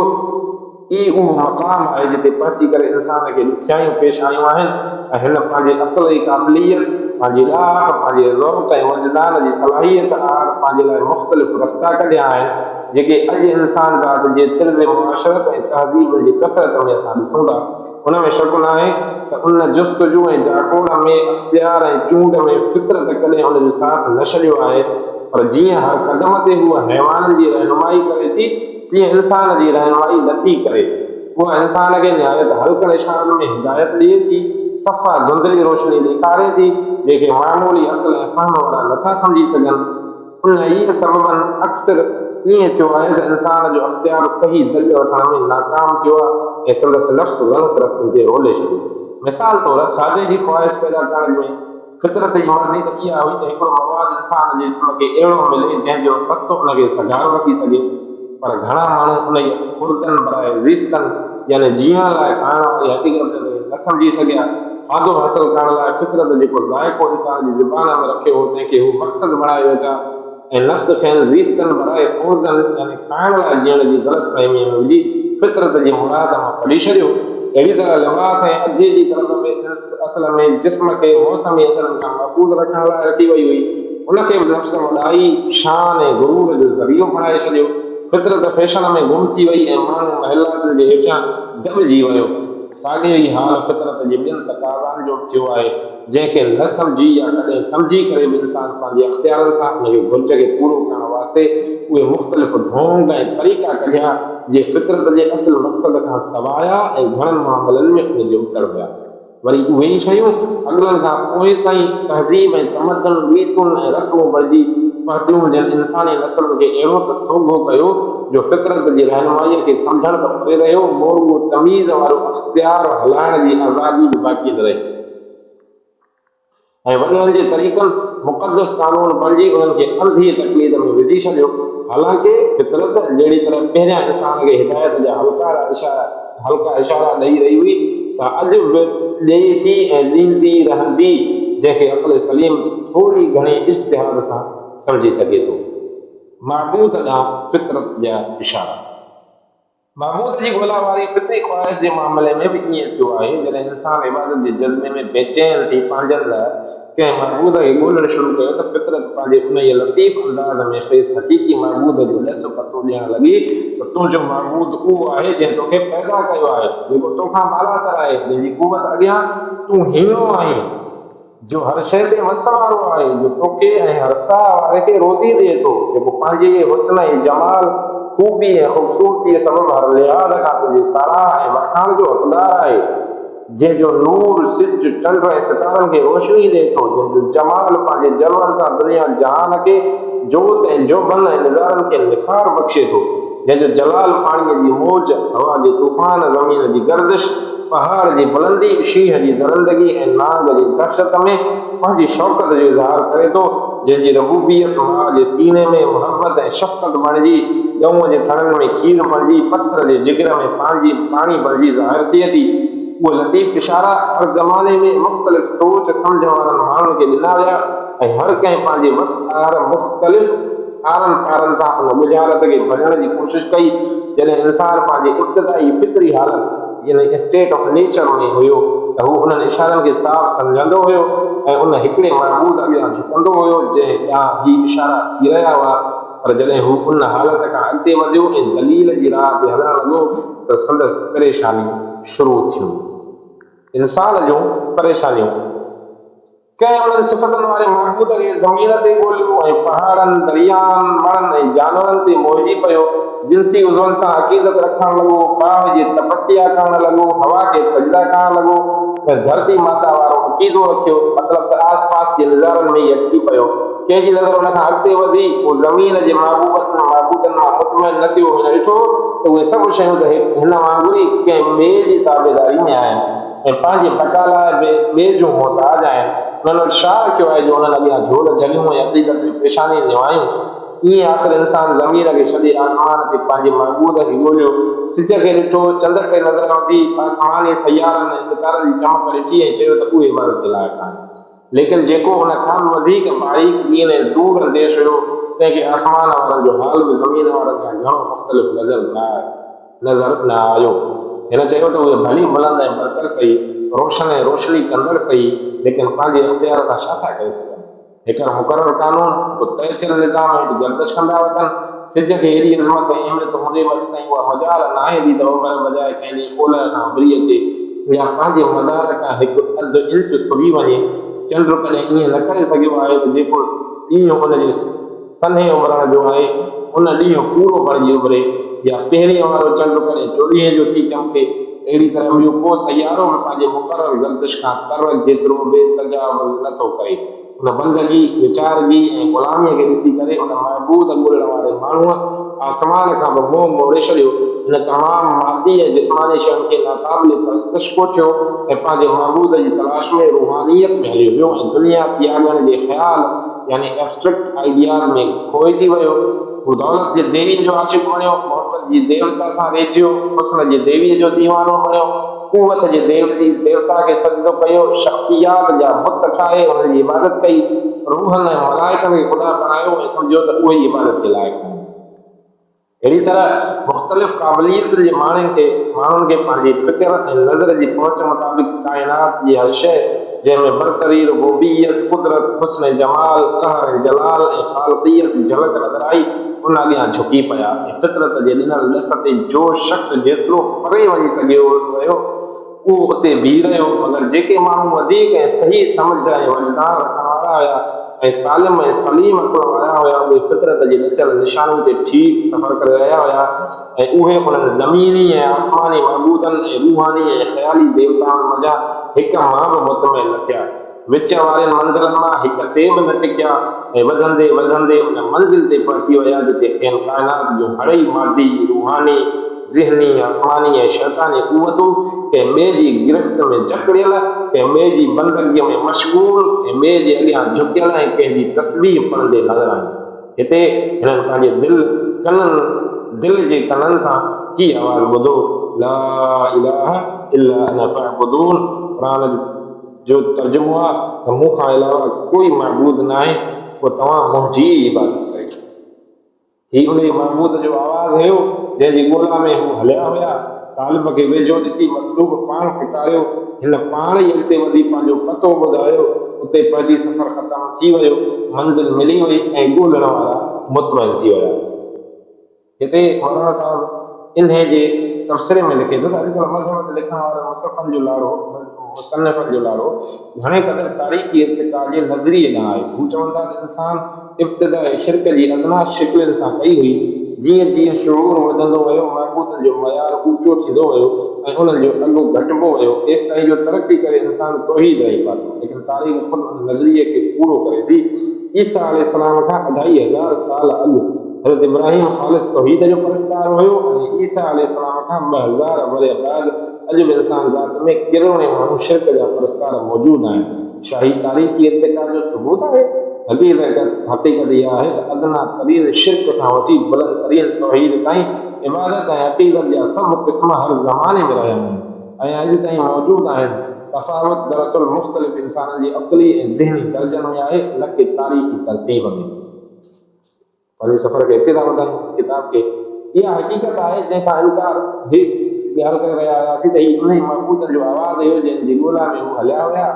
ई उहो मक़ाम आहे जिते पहुची करे इंसान खे ॾुखियायूं पेश आयूं आहिनि ऐं हिन पंहिंजे अकुल जी क़ाबिलियत, पंहिंजी लाख, पंहिंजे ज़ौक़ ऐं वजदान जी सलाहियत आर पंहिंजे लाइ मुख़्तलिफ़ रस्ता कढिया आहिनि जेके अॼु इंसान ज़ात जे तिर्ज़ मुआशरत ऐं तहज़ीब जी कसरत में असां ॾिसूं था। उन में शक न आहे त उन जुस्तजू ऐं जाकोड़ में अख़्तियार ऐं चूंड में फितरत कॾहिं उनजो साथ न छॾियो आहे, पर जीअं हर क़दम ते हूअ हैवाननि जी रहनुमाई करे थी तीअं इंसान जी रहनुमाई नथी करे। उहा इंसान खे निहायत हल्कनि इशारनि में हिदायत ॾिए थी, सफ़ा धुंधली रोशनी ॾेखारे थी जेके मामूली अक़ल ऐं फ़हम वारा नथा सम्झी सघनि। उन ई सबबनि अक्सर ईअं थियो आहे त इंसान जो अख़्तियार सही दल वठण में नाकाम थियो आहे ऐं संदसि नफ़्स ग़लति रस्तनि ते रोले छॾियो। मिसाल तौर खाधे जी ख़्वाहिश पैदा करण में फितरत जी मर्ज़ी त इहा हुई त हिकिड़ो मवाद इंसान जे जिस्म खे अहिड़ो मिले जंहिंजो सत उनखे सगारो रखी सघे, पर घणा माण्हू उन ख़ुर्दनि बराए ज़ीस्तनि यानी जीअण लाइ खाइण वारी हक़ीक़त न सम्झी सघिया। खाधो हासिल करण लाइ फितरत जेको ज़ाइक़ो इंसान जी ज़ुबान में रखियो हो तंहिंखे हू मक़सदु बणाए वेठा ऐं नफ़्स खेनि ज़ीस्तनि बराए ख़ुर्दनि यानी खाइण लाइ जीअण जी ग़लति फ़हमीअ में विझी फितरत जे मुराद मां कढी छॾियो अहिड़ी तरह लिबास ऐं अॼु जी तरफ़ में असल में जिस्म खे मौसमी असरनि खां महफ़ूज़ रखण लाइ रखी वई हुई, उनखे बि नफ़्स वॾाई शान ऐं गुरूर जो ज़रियो बणाए छॾियो। फितरत फैशन में गुम थी वई ऐं माण्हू महिलात जे हेठां दॿिजी वियो। साॻियो ई हाल फितरत जे ॿियनि तक़ाज़नि जो थियो आहे, जंहिंखे न सम्झी या कॾहिं सम्झी करे बि इंसान पंहिंजे अख़्तियारनि सां उनखे घुर्ज खे पूरो करण वास्ते उहे मुख़्तलिफ़ ढोंग ऐं तरीक़ा कढिया जे फितरत जे असुल मक़सद खां सवाया ऐं घणनि मामलनि में उनजे उतर हुआ। वरी उहे ई शयूं अॻिलनि खां पोइ ताईं तहज़ीब ऐं तमदन रीतुनि ऐं रस्मूं बणिजी पहुतियूं, जिन इंसानी नसुलनि खे अहिड़ो त सोघो कयो जो फितरत जी रहनुमाईअ खे सम्झण त परे रहियो, मोरू तमीज़ वारो अख़्तियार हलाइण जी आज़ादी बि बाक़ी न रही ऐं वॾनि जे तरीक़नि मुक़दस कानून बणिजी उन्हनि खे अंधी तक़लीद में विझी छॾियो। हालांकि फितरत जहिड़ी तरह पहिरियां इंसान खे हिदायत जा हल्का इशारा ॾेई रही हुई, सा अॼु बि ॾेई थी ऐं ॾींदी रहंदी, जंहिंखे अक़ल सलीम थोरी घणी इज्तिहाद सां सम्झी सघे थो। महबूद ॾांहुं फितरत जा इशारा। महबूद जी ॻोल्हा वारी फितरी ख़्वाहिश जे मामले में बि ईअं थियो आहे। जॾहिं इंसान इबादत जे जज़्बे में बेचैन थी पंहिंजनि लाइ कंहिं महबूद खे ॻोल्हणु शुरू कयो त फितरत पंहिंजे उन लतीफ़ अंदाज़ में खेसि हक़ीक़ी महबूद जो ॾस पतो ॾियणु लॻी त तुंहिंजो महबूद उहो आहे जंहिं तोखे पैदा कयो आहे, जेको तोखां बालातर आहे, जंहिंजी कुवत अॻियां तूं हीनो आहीं, जो हर शइ ते वस वारो आहे, जो तोखे ऐं हर साह वारे खे रोज़ी ॾिए थो, जेको पंहिंजे हुस्न ऐं जमाल खूबी ऐं ख़ूबसूरतीअ सबबि हर लिहाज़ खां तुंहिंजी साराह ऐं वखाण जो हक़दार आहे, जंहिंजो नूर सिज चंड ऐं सितारनि खे रोशनी ॾिए थो, जंहिंजो जमाल पंहिंजे जलवनि सां दुनिया जहान खे जोत ऐं जोबन ऐं निज़ारनि खे निखार बख़्शे थो, जंहिंजो जलाल पाणीअ जी मौज, हवा जे तूफ़ान, ज़मीन जी गर्दिश, पहाड़ जी बुलंदी, शींहं जी दरंदगी ऐं नांग जी दहशत में पंहिंजी शौक़त जो इज़हार करे थो, जंहिंजी रबूबियत मां जे सीने में मुहबत ऐं शफ़क़त बणिजी, ॻऊं जे थड़नि में खीर बणिजी, पत्थर जे जिगर में पाणी बणिजी ज़ाहिर थिए थी। उहे लतीफ़ इशारा हर ज़माने में मुख़्तलिफ़ सोच सम्झ वारनि माण्हुनि खे ॾिना विया ऐं हर कंहिं पंहिंजे वसआर मुख़्तलिफ़ आरनि पारनि सां उन बुझारत खे भॼण जी कोशिशि कई। जॾहिं इंसान पंहिंजे इब्तिदाई फितरी हालत यानी स्टेट ऑफ नेचर में हुयो त हू उन्हनि इशारनि खे साफ़ सम्झंदो हुयो ऐं उन हिकिड़े महबूद अॻियां झुकंदो हुयो जंहिं ॾांहुं ही इशारा थी रहिया हुआ। पर जॾहिं हू उन हालत खां अॻिते वधियो ऐं दलील जी राह ते हलणु लॻो त संदसि परेशानियूं शुरू थियूं। इंसान जूं परेशानियूं। कंहिं उन्हनि सिफ़तनि वारे महबूद खे ज़मीन ते ॻोल्हियो ऐं पहाड़नि, दरियाहनि, वणनि ऐं जानवरनि ते मोहिजी पियो, जिनसी उज़वनि सां अक़ीदत रखणु लॻो, बाहि जी तपस्या करणु लॻो, हवा खे सजदा करणु लॻो ऐं धरती माता वारो अक़ीदो रखियो, मतिलबु त आस पास जे नज़ारनि में ई अटकी पियो। कंहिंजी नज़र उन खां अॻिते वधी, उहो ज़मीन जे महबूदनि मां मुतमइन न थियो। हिन ॾिठो त उहे सभु शयूं त हिन वांगुरु ई कंहिं ॿिए जी ताबेदारी में आहिनि ऐं पंहिंजे बका लाइ ॿिए जूं मोहताज आहिनि। उन्हनि वटि छा रखियो आहे जो उन्हनि अॻियां झोल झलियूं ऐं अक़ीदत में परेशानी निभायूं। ईअं आख़िर इंसान ज़मीन खे छॾे आसमान ते पंहिंजे महबूद खे ॻोल्हियो, सिज खे ॾिठो, चंड खे नज़र वधी, आसमानी सयारनि ऐं सितारनि जी चमक ॾिठी ऐं चयो त उहे इबादत जे लाइक़ आहिनि। लेकिन जेको उन खां वधीक बारीक ॿीन ऐं दूर अंदेश हुयो, तंहिंखे आसमान वारनि जो हाल बि ज़मीन वारनि खां घणो मुख़्तलिफ़ नज़र न आयो। हिन चयो त उहे भली बुलंद ऐं बरतर सही, रोशन ऐं रोशनी कंदड़ सही, लेकिन पंहिंजे इख़्तियार सां छा था करे सघनि। हिकु मुक़ररु कानून, को तय थियल निज़ाम हेठि गर्दिश कंदा वञनि। सिज खे हेॾी अज़मत ऐं अहमियत हुजे वक़्त ताईं उहा मजाल नाहे ॾी त ओभर बजाए कंहिं ॾींहुं ओलह खां उभरी अचे या पंहिंजे मदार खां हिकु अधु इंच सुभी वञे। चंड कॾहिं ईअं न करे सघियो आहे त जेको ॾींहुं उनजे सन्हे उभरण जो आहे उन ॾींहुं पूरो बणिजी उभरे, या पहिरें वारो चंड कॾहिं 24 जो थी चमके। अहिड़ी तरह ॿियो को सयारो बि पंहिंजे मुक़ररु गर्दिश खां कर जेतिरो बेतजावुज़ नथो करे। उन बंदगी, विचारगी ऐं ग़ुलामीअ खे ॾिसी करे उन महबूद ॻोल्हण वारे माण्हूअ आसमान खां बि मुंहुं मोड़े छॾियो। इन तमामु मादी ऐं जिस्मानी शयुनि खे नाक़ाबिल परस्तश कोठियो ऐं पंहिंजे महबूद जी तलाश में रूहानियत में हलियो वियो ऐं दुनिया त्यागण जे ख़्याल यानी एब्स्ट्रैक्ट आइडियाज़ में खोइजी वियो। हू दौलत जे देवी जो आशिक़ बणियो, मोहबत जी देवता सां रेझियो, हुस्न जे देवीअ जो दीवानो बणियो, कुवत जे देवता खे सजदो कयो, शख़्सियात जा बुत ठाहे उन्हनि जी इबादत कई, रूहनि ऐं मलाइकनि खे ख़ुदा बणायो ऐं सम्झो त उहे ई इबादत जे लाइक़ आहिनि। अहिड़ी तरह मुख़्तलिफ़ क़ाबिलियत जे माण्हुनि खे पंहिंजी फ़िक्र ऐं नज़र जी पहुच मुताबिक़ काइनात जी हर शइ जंहिंमें बरतरी रुबूबियत कुदरत हुस्न जमाल कहर ऐं जलाल ऐं ख़ालिक़ियत जी झलक नज़र आई उन अॻियां झुकी पिया ऐं फितरत जे ॾिनल ॾस ते जो शख़्स जेतिरो परे वञी सघे वियो उहो उते बीह रहियो मगर जेके माण्हू वधीक ऐं सही सम्झ ऐं वजदान रखण वारा हुया ऐं सालिम ऐं सलीम अकुल वारा हुया उहे फितरत जे ॾसियल निशानियुनि ते ठीकु सफ़र करे रहिया हुया ऐं उहे उन्हनि ज़मीनी ऐं आसमानी महबूदनि ऐं रूहानी ऐं ख़याली देवताउनि मंझां हिक मां बि मुतमिन न थिया विच वारनि मंज़िलनि मां हिक ते बि न टिकिया ऐं वधंदे वधंदे उन मंज़िल ते पहुची विया जिते खेनि काइनात जूं घणेई मादी रूहानी ज़हनी आसमानी ऐं शैतानी क़ुवतूं कंहिं ॿिए जी गिरफ़्त में जकड़ियल कंहिं ॿिए जी बंदगीअ में मशगूल ऐं ॿिए जे अॻियां झुकियल ऐं कंहिंजी तस्बीह पढ़ंदे नज़र आयूं हिते हिननि पंहिंजे दिलि जे कननि सां ही आवाज़ ॿुधो ला इलाहा इल्ला अना फअबुदून क़ुरान जो तर्जुमो आहे त मूंखां अलावा कोई महबूद न आहे पोइ तव्हां मुंहिंजी इबादत कयो ही उन महबूद जो आवाज़ हुयो जंहिंजी ॻोल्हा में हू हलिया हुया तालिब खे वेझो ॾिसी मतलूब पाण फिटारियो हिन पाण ई अॻिते वधी पंहिंजो पतो ॿुधायो उते पहुची सफ़र ख़तमु थी वियो मंज़िल मिली वई ऐं ॻोल्हण वारा मुतमइन थी विया हिते मौलाना साहब इन्हे जे तबसरे में लिखे थो त अॼुकल्ह मज़हब लिखण वारे मुसन्निफ़नि जो लाड़ो घणे क़दुरु तारीख़ी इर्तिक़ा जे नज़रिए न आहे हू चवनि था त इंसान इब्तिदा शिरक जी अदना शिकिलनि सां कई हुई जीअं जीअं शुरूर वधंदो वियो महबूदनि जो मयार ऊचो थींदो वियो ऐं उन्हनि जो अघु घटिबो वियो तेसि ताईं जो तरक़ी करे इंसान तौहीद रही पातो लेकिन तारीख़ ख़ुदि उन नज़रिए खे पूरो करे थी ईसा अलैहिस्सलाम खां 2500 साल अॻु हज़रत इब्राहिम ख़ालिस तौहीद जो परस्तार हुयो ऐं ईसा अलैहिस्सलाम खां 2000 वरे बाद अॼु बि इंसान ज़ात में किरणे माण्हू शिरक जा परस्तार मौजूदु आहिनि छा ही तारीख़ी इर्तिक़ा जो सबूत आहे हक़ीक़त इहा आहे त अदना तरीन शिरक खां वठी बुलंद तरीन तौहीद ताईं इबादत ऐं हक़ीक़त जा सभु क़िस्म हर ज़माने में रहिया आहिनि ऐं अॼु ताईं मौजूदु आहिनि तफ़ावत दरअसल मुख़्तलिफ़ इंसाननि जी अक़ली ऐं ज़हनी दर्जनि में आहे न कि तारीख़ी तरतीब में पंहिंजे सफ़र खे हिते था वधायूं किताब खे इहा हक़ीक़त आहे जंहिंखां इनकार ॻाल्हि करे रहिया हुआसीं त हीउ उन ई महबूद जो आवाज़ हुयो जंहिंजी ॻोल्हा में हू हलिया हुया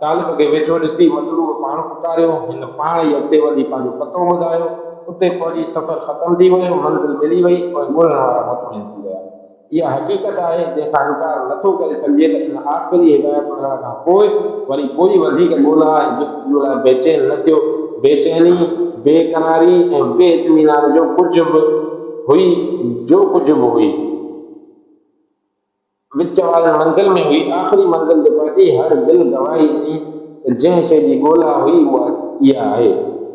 तालिब खे वेझो ॾिसी मतलूब पाण पुकारियो हिन पाण ई अॻिते वधी पंहिंजो पतो ॿुधायो उते पहुची सफ़र ख़तमु थी वियो मंज़िल मिली वई ऐं ॻोल्हण वारा मुतमिन थी विया इहा हक़ीक़त आहे जंहिंखां इनकार नथो करे सघिजे त इन आख़िरी हिदायत मिलण खां पोइ वरी कोई वधीक ॻोल्हा ऐं जुस्तजू लाइ बेचैन न थियो बेचैनी बेक़रारी ऐं बेइत्मीनान जो कुझु बि हुई विच वारे मंज़िल में हुई आख़िरी मंज़िल ते पहुची हर दिलि गवाही ॾिनी त जंहिं शइ जी ॻोल्हा हुई उहा इहा आहे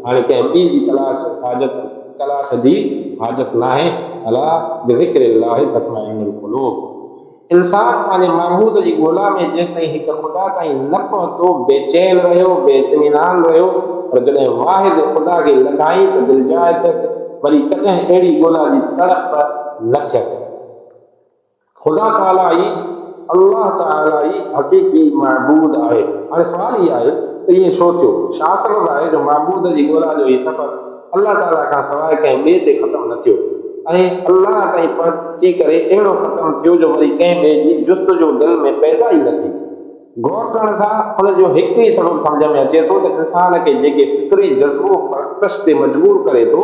हाणे कंहिं ॿी जी तलाश जी हाजत न आहे अला बिज़िक्रिल्लाहि तत्मइन्नुल क़ुलूब इंसान पंहिंजे महबूद जी ॻोल्हा में जेसिताईं हिक ख़ुदा ताईं न पहुतो बेचैन रहियो बेइत्मीनान रहियो पर जॾहिं वाहिद ख़ुदा खे लॻाई त दिलजाए थियसि वरी कॾहिं अहिड़ी ॻोल्हा जी तड़प न थियसि ख़ुदा ताला ई अल्लाह ताला ई हक़ीक़ी महबूद आहे हाणे सुवाल इहो आहे त इएं छो थियो छा सबबु आहे जो महबूद जी ॻोल्हा जो हीउ सफ़र अल्लाह ताला खां सवाइ कंहिं ॿिए ते ख़तमु न थियो ऐं अल्लाह ताईं पहुची करे अहिड़ो ख़तमु थियो जो वरी कंहिं ॿिए जी जुस्तजू दिलि में पैदा ई न थी गौर करण सां हुनजो हिकु ई सबबु सम्झ में अचे थो त इंसान खे जेके फितरी जज़्बो परस्तश ते मजबूर करे थो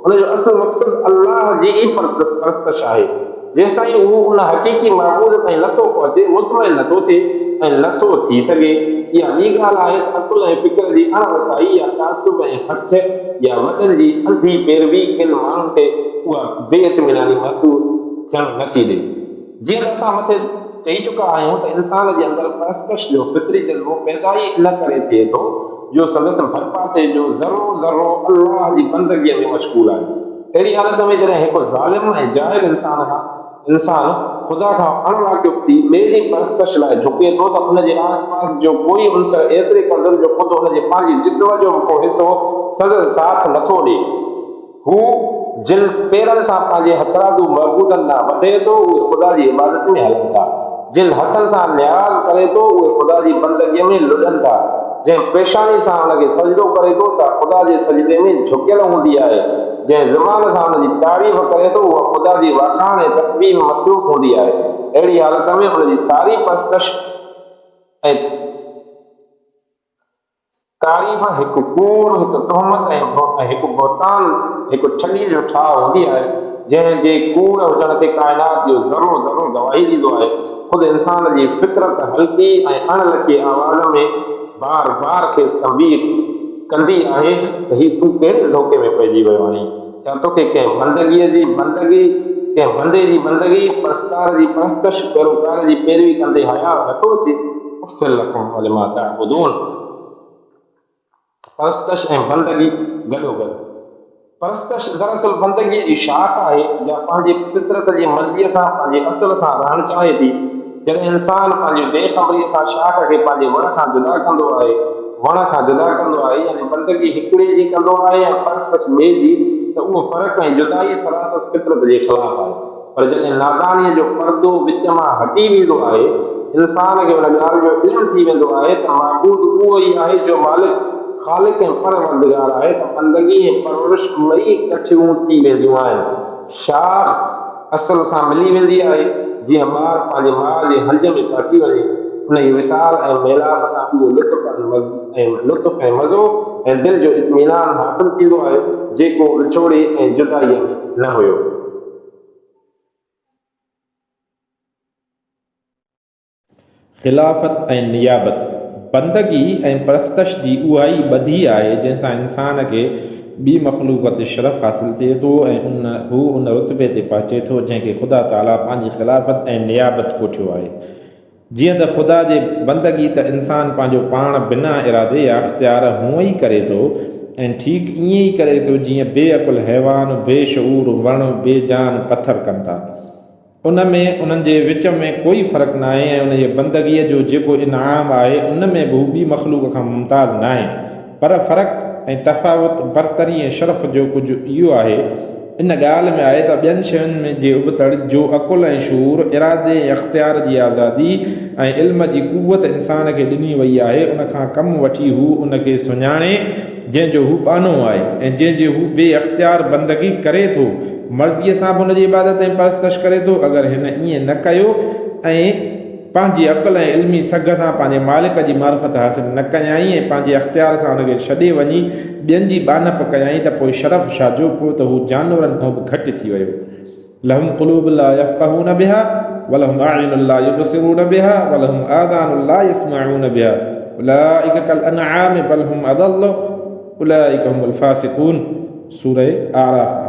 हुनजो असुलु मक़सदु अल्लाह जी ई परस्तश आहे जेसिताईं उहो उन हक़ीक़ी महबूद ताईं नथो पहुचे मुतमइन नथो थिए ऐं नथो थी सघे इहा ॿी ॻाल्हि आहे त अकुल ऐं फ़िक्र जी अणवसाई या तासुब ऐं हथ या वॾनि जी अंधी पैरवी किन माण्हुनि ते उहा बेइत्मीनानी महसूस थियणु नथी ॾे जीअं त असां मथे चई चुका आहियूं त इंसान जे अंदरि परस्तश जो फितरी जज़्बो पैदा ई इन करे थिए थो जो संदसि हर पासे जो ज़रो ज़रो अल्लाह जी बंदगीअ में मशगूल आहे अहिड़ी हालत में जॾहिं हिकु ज़ालिम ऐं जाहिल इंसान ख़ुदा खां अणवाक़िफ़ थी ॿिए जी परस्तश लाइ झुके थो त हुनजे आस पास जो कोई उनसर एतिरे क़दुरु जो ख़ुदि हुनजे पंहिंजे जिस्म जो को हिसो सदर साथ नथो ॾे हू जिन पेरनि सां पंहिंजे हथरादू महबूदनि ॾांहुं वधे थो उहे ख़ुदा जी इबादत में हलनि था जिन हथनि सां न्याज़ करे थो उहे ख़ुदा जी बंदगीअ में लुॾनि था जंहिं पेशानी सां हुनखे सजदो करे थो सा ख़ुदा जे सजदे में झुकियल हूंदी आहे। जंहिं ज़बान सां हुनजी तारीफ़ करे थो उहा ख़ुदा जी वाखाण ऐं तस्बीह में मसरूफ़ हूंदी आहे। अहिड़ी हालत में हुनजी सारी पेशकश ऐं तारीफ़ हिकु कूड़, हिकु तोहमत ऐं हिकु बहतान, हिकु ठॻीअ जो ठाह हूंदी आहे, जंहिं जे कूड़ हुजण ते काइनात जो ज़रो ज़रो गवाही ॾींदो आहे। ख़ुदि इंसान जी फितरत हल्की ऐं अणलखी आवाज़ में बार बार खेसि तंबीह कंदी आहे त हीउ तूं कहिड़े धोखे में पइजी वियो आहीं। छा तोखे कंहिं बंदे जी बंदगी, परस्तार जी परस्तश, पैरोकार जी पैरवी कंदे हया नथो अचे? उफ़िल लकुम वलिमा ताअबुदून। परस्तश ऐं बंदगी गॾोगॾु। परस्तश दरअसल बंदगीअ जी शाख आहे, या पंहिंजी फितरत जी मर्ज़ीअ सां पंहिंजे असुल सां रहणु चाहे थी। जॾहिं इंसान पंहिंजी बेख़बरीअ सां शाख खे पंहिंजे वण खां जुदा कंदो आहे, यानी बंदगी हिकिड़े जी कंदो आहे या परस्तश ॿिए जी, त उहो फ़र्क़ु ऐं जुदाई सरासर फितरत जे ख़िलाफ़ आहे। पर जॾहिं नादानीअ जो पर्दो विच मां हटी वेंदो आहे, इंसान खे हुन ॻाल्हि जो इल्मु थी वेंदो आहे त माबूद उहो ई आहे जो मालिक, ख़ालिक ऐं परवरदिगार आहे, त बंदगी ऐं परवरिश ॿई कठियूं थी वेंदियूं आहिनि। शाख असुल सां मिली वेंदी आहे, जीअं ॿार पंहिंजे माउ जे हंज में फाची वञे। उन जी विसाल ऐं मेलाप सां उहो लुत्फ़ ऐं मज़ो ऐं दिलि जो इत्मीनान हासिल थींदो आहे, जेको विछोड़े ऐं जुदाईअ में न हुयो। ख़िलाफ़त ऐं नियाबत। बंदगी ऐं परस्तश जी उहा ई ॿधी आहे जंहिंसां इंसान खे ॿी मख़लूक़ ते शरफ़ हासिल थिए थो ऐं हू उन रुतबे ते पहुचे थो जंहिंखे ख़ुदा ताला पंहिंजी ख़िलाफ़त ऐं नियाबत कोठियो आहे। जीअं त ख़ुदा जे बंदगी त इंसान पंहिंजो पाण बिना इरादे या अख़्तियार हूअं ई करे थो, ऐं ठीकु ईअं ई करे थो जीअं बेअकुल हैवान, बेशऊर वण, बेजान पथर कनि था। उन में उन्हनि जे विच में कोई फ़र्क़ु न आहे, ऐं उन जे बंदगीअ जो जेको इनाम आहे उन में बि हू ॿी मख़लूक़ खां मुमताज़ न आहे। पर फ़र्क़ु ऐं तफ़ावत, बरतरी ऐं शरफ़ जो कुझु इहो आहे इन ॻाल्हि में आहे त ॿियनि शयुनि में जे उबतड़ जो अकुल ऐं शूर, इरादे ऐं अख़्तियार जी आज़ादी ऐं इल्म जी क़ुवत इंसान खे ॾिनी वई आहे, उन खां कमु वठी हू उन खे सुञाणे जंहिंजो हू बानो आहे ऐं जंहिंजे हू बे अख़्तियार बंदगी करे थो, मर्ज़ीअ सां बि हुनजी इबादत ऐं परस्तश करे थो। अगरि हिन ईअं न कयो ऐं पंहिंजी अक़ल ऐं इल्मी सघ सां पंहिंजे मालिक जी मारिफत हासिल न कयाई ऐं पंहिंजे अख़्तियार सां हुनखे छॾे वञी ॿियनि जी बानप कयाई, त पोइ शरफ़ छाजो, पोइ त हू जानवरनि खां बि घटि थी वियो। लहुम क़ुलूब ला यफ़क़हून बिहा वलहुम अअयुन ला युबसिरून बिहा वलहुम आज़ान ला यस्मऊन बिहा उलाइका कल अनआम बल हुम अदल्ल उलाइका हुमुल फासिकून। सूरह आराफ।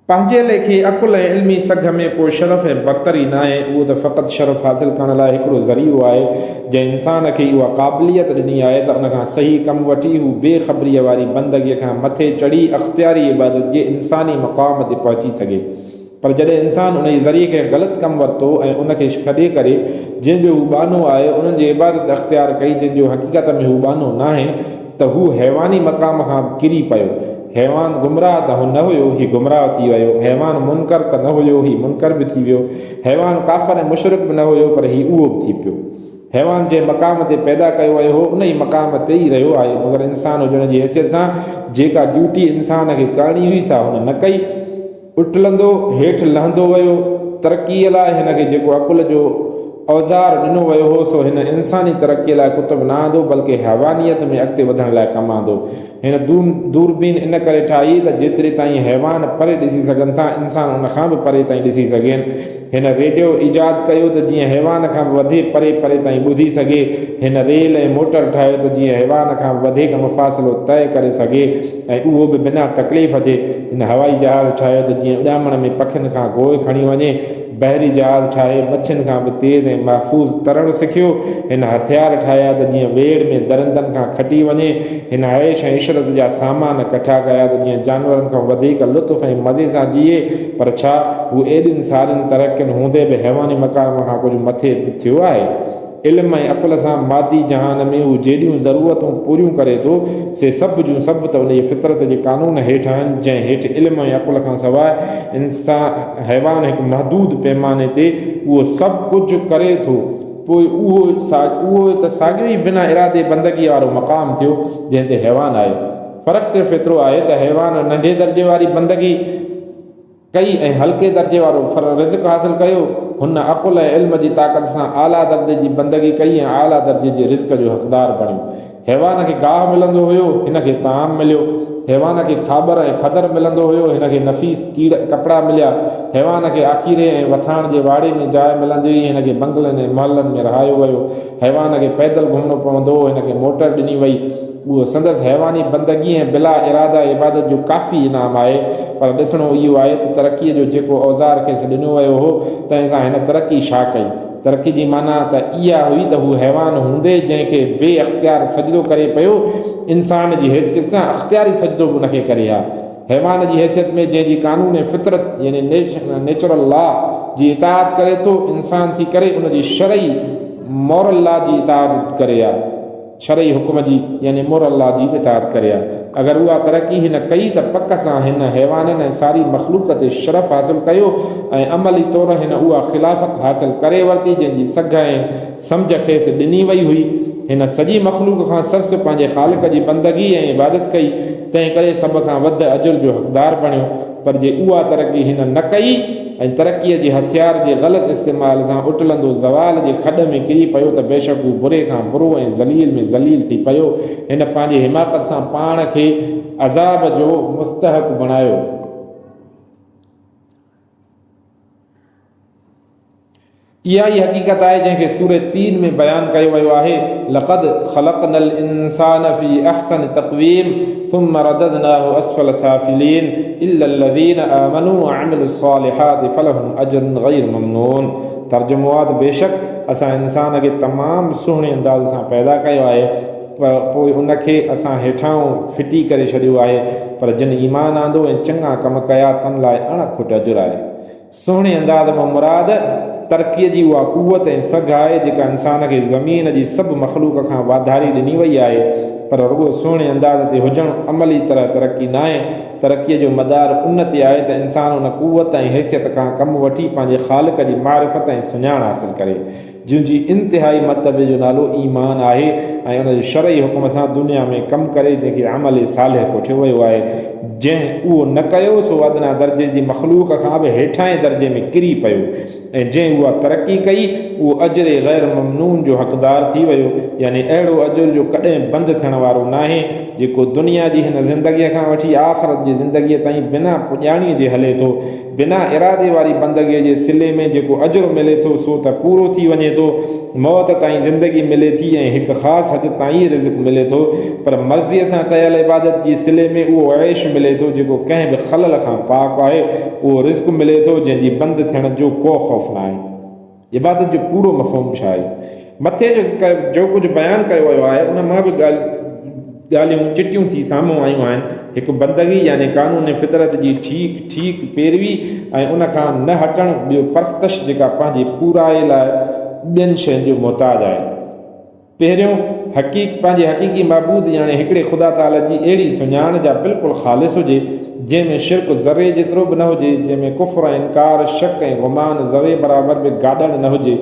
पंहिंजे लेखे अकुल ऐं इल्मी सघ में को शरफ़ ऐं बरतरी न आहे, उहो त फ़क़ति शरफ़ हासिल करण लाइ हिकिड़ो ज़रियो आहे जंहिं इंसान खे उहा क़ाबिलियत ॾिनी आहे त उन खां सही कमु वठी हू बेख़बरीअ वारी बंदगीअ खां मथे चढ़ी अख़्तियारी इबादत जे इंसानी मक़ाम ते पहुची सघे। पर जॾहिं इंसान उन जे ज़रिए खे ग़लति कमु वरितो ऐं उनखे छॾे करे जंहिंजो हू बानो आहे उन्हनि जी इबादत अख़्तियार कई जंहिंजो हक़ीक़त में हू बानो न आहे, त हू हैवानी मक़ाम खां किरी पियो। हैवान गुमराह त हू न हुयो, हीउ गुमराह थी वियो। हैवान मुनकर त न हुयो, हीउ मुनकर बि थी वियो। हैवान काफ़र ऐं मुशरिक बि न हुयो, पर हीउ उहो बि थी पियो। हैवान जंहिं मक़ाम ते पैदा कयो वियो हो उन ई मक़ाम ते ई रहियो आहे, मगर इंसान हुजण जी हैसियत सां जेका ड्यूटी इंसान खे करणी हुई सा हुन न कई। उटलंदो हेठि लहंदो वियो। तरक़ीअ लाइ हिन खे जेको अकुल जो औज़ार ॾिनो वियो हो सो हिन इंसानी तरक़ीअ लाइ कुतुब न आंदो, बल्कि हैवानियत में अॻिते वधण लाइ कमु आंदो। हिन दूरबीन इन करे ठाही त जेतिरे ताईं हैवान परे ॾिसी सघनि था, इंसान उन खां बि परे ताईं ॾिसी सघनि। हिन रेडियो ईजाद कयो त जीअं हैवान खां बि वधे परे परे ताईं ॿुधी सघे। हिन रेल ऐं मोटर ठाहियो त जीअं हैवान खां वधीक मुफ़ासिलो तय करे सघे ऐं उहो बि बिना तकलीफ़ जे। हिन हवाई जहाज़ ठाहियो त जीअं उॾामण में पखियुनि खां गोए खणी वञे। बहरी जहाज़ ठाहे मच्छियुनि खां बि तेज़ ऐं महफ़ूज़ तरणु सिखियो। हिन हथियार ठाहिया त जीअं ॿेड़ में दरिंदनि खां खटी वञे। हिन ऐश ऐं इशरत जा सामान कठा कया त जीअं जानवरनि खां वधीक लुत्फ़ ऐं मज़े सां जीए। पर छा हू एॾियुनि सारियुनि तरक़ियुनि हूंदे बि हैवानी मक़ाम खां कुझु मथे थियो आहे? इल्म ऐं अकुल सां मादी जहान में हू जेॾियूं ज़रूरतूं पूरियूं करे थो, से सभु जूं सभु त उन जी फितरत जे कानून हेठि आहिनि, जंहिं हेठि इल्म ऐं अकुल खां सवाइ इंसान हैवान हिकु महदूद पैमाने ते उहो सभु कुझु करे थो। पोइ उहो त साॻियो ई बिना इरादे बंदगी वारो मक़ाम थियो जंहिं ते हैवान आहे। फ़र्क़ु सिर्फ़ु एतिरो आहे त हैवान नंढे दर्जे वारी बंदगी कई ऐं हल्के दर्जे वारो रिज़्क़ हासिल कयो, हुन अक़ुल ऐं इल्म जी ताक़त सां आला दर्जे जी बंदगी कई ऐं आला दर्जे जे रिज़्क़ जो हक़दार बणियो। हैवान खे गाह मिलंदो हुयो, हिन खे ताम मिलियो। हैवान खे खाबर ऐं खदर मिलंदो हुयो, हिन खे नफ़ीस कीड़ कपिड़ा मिलिया। हैवान खे आखीरे ऐं वथाण जे वाड़े में जाइ मिलंदी हुई, हिन खे बंगलनि ऐं महलनि में रहायो वियो। हैवान खे पैदल घुमणो पवंदो हो, हिन खे मोटर ॾिनी वई। उहो संदसि हैवानी बंदगी ऐं बिला इरादा इबादत जो काफ़ी इनाम आहे। पर ॾिसणो इहो आहे त तरक़ीअ जो जेको औज़ार खेसि ॾिनो वियो हो, तंहिं सां हिन तरक़ी छा कई। तरक़ी जी माना त इहा हुई त हू हैवान हूंदे जंहिंखे बे अख़्तियार सजदो करे पियो, इंसान जी हैसियत सां अख़्तियारी सजदो बि उनखे करे हा। हैवान जी हैसियत में जंहिंजी कानून फितरत यानी नेचुरल लॉ जी इताअत करे थो, इंसान थी करे उनजी शरई मॉरल लॉ जी इताअत करे हा। शरई हुकुम जी यानी मोरल लॉ जी इताअत करे हा। अगरि उहा तरक़ी हिन कई त पक सां हिन हैवाननि ऐं सारी मख़लूक़ ते शरफ़ हासिल कयो ऐं अमली तौर हिन उहा ख़िलाफ़त हासिल करे वरिती जंहिंजी सघ ऐं सम्झ खेसि ॾिनी वई हुई। हिन सॼी मख़लूक़ खां सरस पंहिंजे ख़ालिक जी बंदगी ऐं इबादत कई, तंहिं करे सभ खां वधि अजुर जो हक़दार बणियो। पर जे उहा तरक़ी हिन न कई ऐं तरक़ीअ जे हथियार जे ग़लति इस्तेमाल सां उटलंदो ज़वाल जे खॾ में किरी पियो त बेशक हू बुरे खां बुरो ऐं ज़लील में ज़लील थी पियो। हिन पंहिंजे हिमाकत सां पाण खे अज़ाब जो मुस्तहक़ बणायो। इहा ई हक़ीक़त आहे जंहिंखे सूरह तीन में बयानु कयो वियो आहे, लक़द ख़लक़नल इंसान फ़ी अहसन तक़वीम सुम्मा रददनाहु अस्फल साफ़िलीन इल्लल्लज़ीन आमनू व अमिलुस्सालिहाति फ़लहुम अज्रुन ग़ैरु ममनून। तर्जुमो आहे त बेशक असां इंसान खे तमामु सुहिणे अंदाज़ सां पैदा कयो आहे, पर पोइ उनखे असां हेठां फिटी करे छॾियो आहे। पर जिन ईमान आंदो ऐं चङा कम कया तन लाइ अणखुट अजुर आहे। सुहिणे अंदाज़ मां मुराद तरक़ीअ जी उहा क़ुवत ऐं सघ आहे जेका इंसान खे ज़मीन जी सभु मख़लूक़ खां वाधारी ॾिनी वई आहे। पर रुॻो सुहिणे अंदाज़ ते हुजणु अमली तरह तरक़ी न आहे। तरक़ीअ जो मदार उन ते आहे त इंसान उन क़ुवत ऐं हैसियत खां कमु वठी पंहिंजे ख़ालिक जी मारिफत ऐं सुञाण हासिल करे, जंहिंजी इंतिहाई मरतबे जो नालो ईमान आहे ऐं उन जे शरई हुकुम सां दुनिया में कमु करे, जंहिंखे अमल सालिह कोठियो वियो आहे। जंहिं उहो न कयो सो अदना दर्जे जी मख़लूक़ खां बि हेठाएं दर्जे में किरी पियो, ऐं जंहिं उहा तरक़ी कई उहो अजरे ग़ैर ममनून जो हक़दार थी वियो। यानी अहिड़ो अजुर जो कॾहिं बंदि थियण वारो न आहे, जेको दुनिया जी हिन ज़िंदगीअ खां वठी आख़िरत जी ज़िंदगीअ ताईं बिना पुॼाणीअ जे हले थो। बिना इरादे वारी बंदगीअ जे सिले में जेको अजुर मिले थो सो त पूरो थी वञे थो, मौत ताईं ज़िंदगी मिले थी ऐं हिकु ख़ासि हद ताईं रिज़्क़ मिले थो। पर मर्ज़ीअ सां कयल इबादत जी सिले में उहो ऐश मिले थो जेको कंहिं बि ख़लल खां पाक आहे। उहो रिज़्क़ मिले थो जंहिंजी बंदि थियण जो को ख़ौफ़ न आहे। इबादत जो पूरो मफ़हूम छा आहे? मथे जो कुझु बयानु कयो वियो आहे उन मां बि ॻाल्हियूं चिटियूं थी साम्हूं आयूं आहिनि। हिकु बंदगी यानी कानून फितरत जी ठीक पैरवी ऐं उन खां न हटणु, ॿियो परस्तश जेका पंहिंजे पूराए लाइ ॿियनि शयुनि जो मुहताज आहे। पहिरियों पंहिंजे हक़ीक़ी महबूद यानी हिकिड़े ख़ुदा ताला जी अहिड़ी सुञाण जा बिल्कुलु ख़ालिस हुजे जंहिंमें शिरक ज़रे जेतिरो बि न हुजे, जंहिंमें कुफ़्र इनकार शक ऐं गुमान ज़रे बराबरि बि गाॾण न हुजे,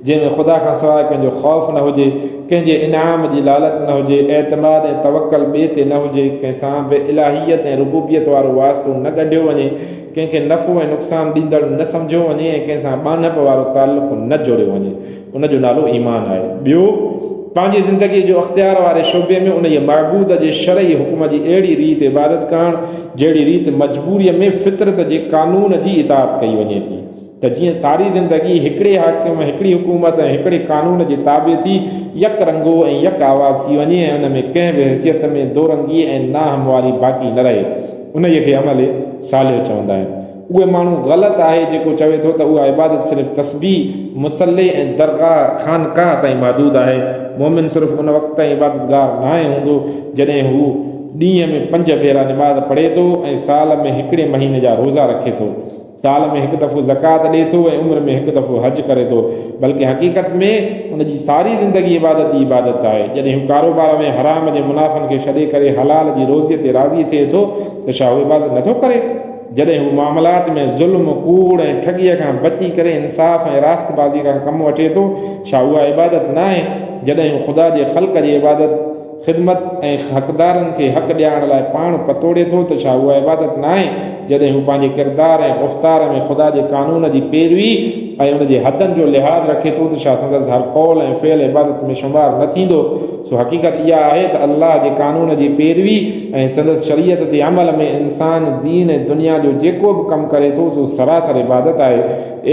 जंहिंमें ख़ुदा खां सवाइ कंहिंजो ख़ौफ़ न हुजे, कंहिंजे इनाम जी लालच न हुजे, एतमाद ऐं तवक्कल ॿिए ते न हुजे, कंहिंसां बि इलाहियत ऐं रुबूबियत वारो वास्तो न ॻंढियो वञे, कंहिंखे नफ़ो ऐं नुक़सान ॾींदड़ न सम्झो वञे ऐं कंहिंसां ॿानप वारो तालुक़ु न जोड़ियो वञे, उनजो नालो ईमान आहे। ॿियो, पंहिंजी ज़िंदगीअ जो अख़्तियार वारे शोबे में उन जे महबूद जे शरई हुकुम जी अहिड़ी रीति इबादत करणु जहिड़ी रीति मजबूरीअ में फितरत जे कानून जी इताअत कई वञे थी, त जीअं सारी ज़िंदगी हिकिड़े हाकिम, हिकिड़ी हुकूमत ऐं हिकिड़े कानून जे ताबे थी यक रंगो ऐं यक आवाज़ थी वञे ऐं उन में कंहिं बि हैसियत में दोरंगी ऐं नाहमवारी बाक़ी न रहे, उन खे अमल सालिह चवंदा आहिनि। उहे माण्हू ग़लति आहे जेको चवे थो त उहा इबादत सिर्फ़ु तस्बीह, मुसले ऐं दरगाह ख़ानकाह ताईं महदूद आहे। मोमिन सिर्फ़ु उन वक़्त ताईं इबादतगार न आहे हूंदो जॾहिं हू ॾींहं में 5 भेरा निमाज़ पढ़े थो ऐं साल में हिकिड़े महीने जा रोज़ा रखे थो, साल में हिकु दफ़ो ज़कात ॾिए थो ऐं उमिरि में हिकु दफ़ो हज करे थो। बल्कि हक़ीक़त में उन जी सारी ज़िंदगी इबादत ई इबादत आहे। जॾहिं हू कारोबार में हराम जे मुनाफ़नि खे छॾे करे हलाल जी रोज़ीअ ते राज़ी थिए थो त छा उहो इबादत नथो करे? जॾहिं हू मामलात में ज़ुल्म कूड़ ऐं ठॻीअ खां बची करे इंसाफ़ ऐं रास्तबाज़ी खां कमु वठे थो, छा उहा इबादत न आहे? जॾहिं हू ख़ुदा जे ख़ल्क़ जी इबादत ख़िदमत ऐं हक़दारनि खे हक़ ॾियारण लाइ पाण पतोड़े थो, त छा उहा इबादत न आहे? जॾहिं हू पंहिंजे किरदार ऐं गुफ़्तार में ख़ुदा जे कानून जी पैरवी ऐं उन जे हदनि जो लिहाज़ रखे थो, त छा संदसि हर क़ौल ऐं फ़ेल इबादत में शुमार न थींदो? सो हक़ीक़त इहा आहे त अल्लाह जे कानून जी पैरवी ऐं संदसि शरीयत ते अमल में इंसान दीन ऐं दुनिया जो जेको बि कमु करे थो, सो सरासर इबादत आहे।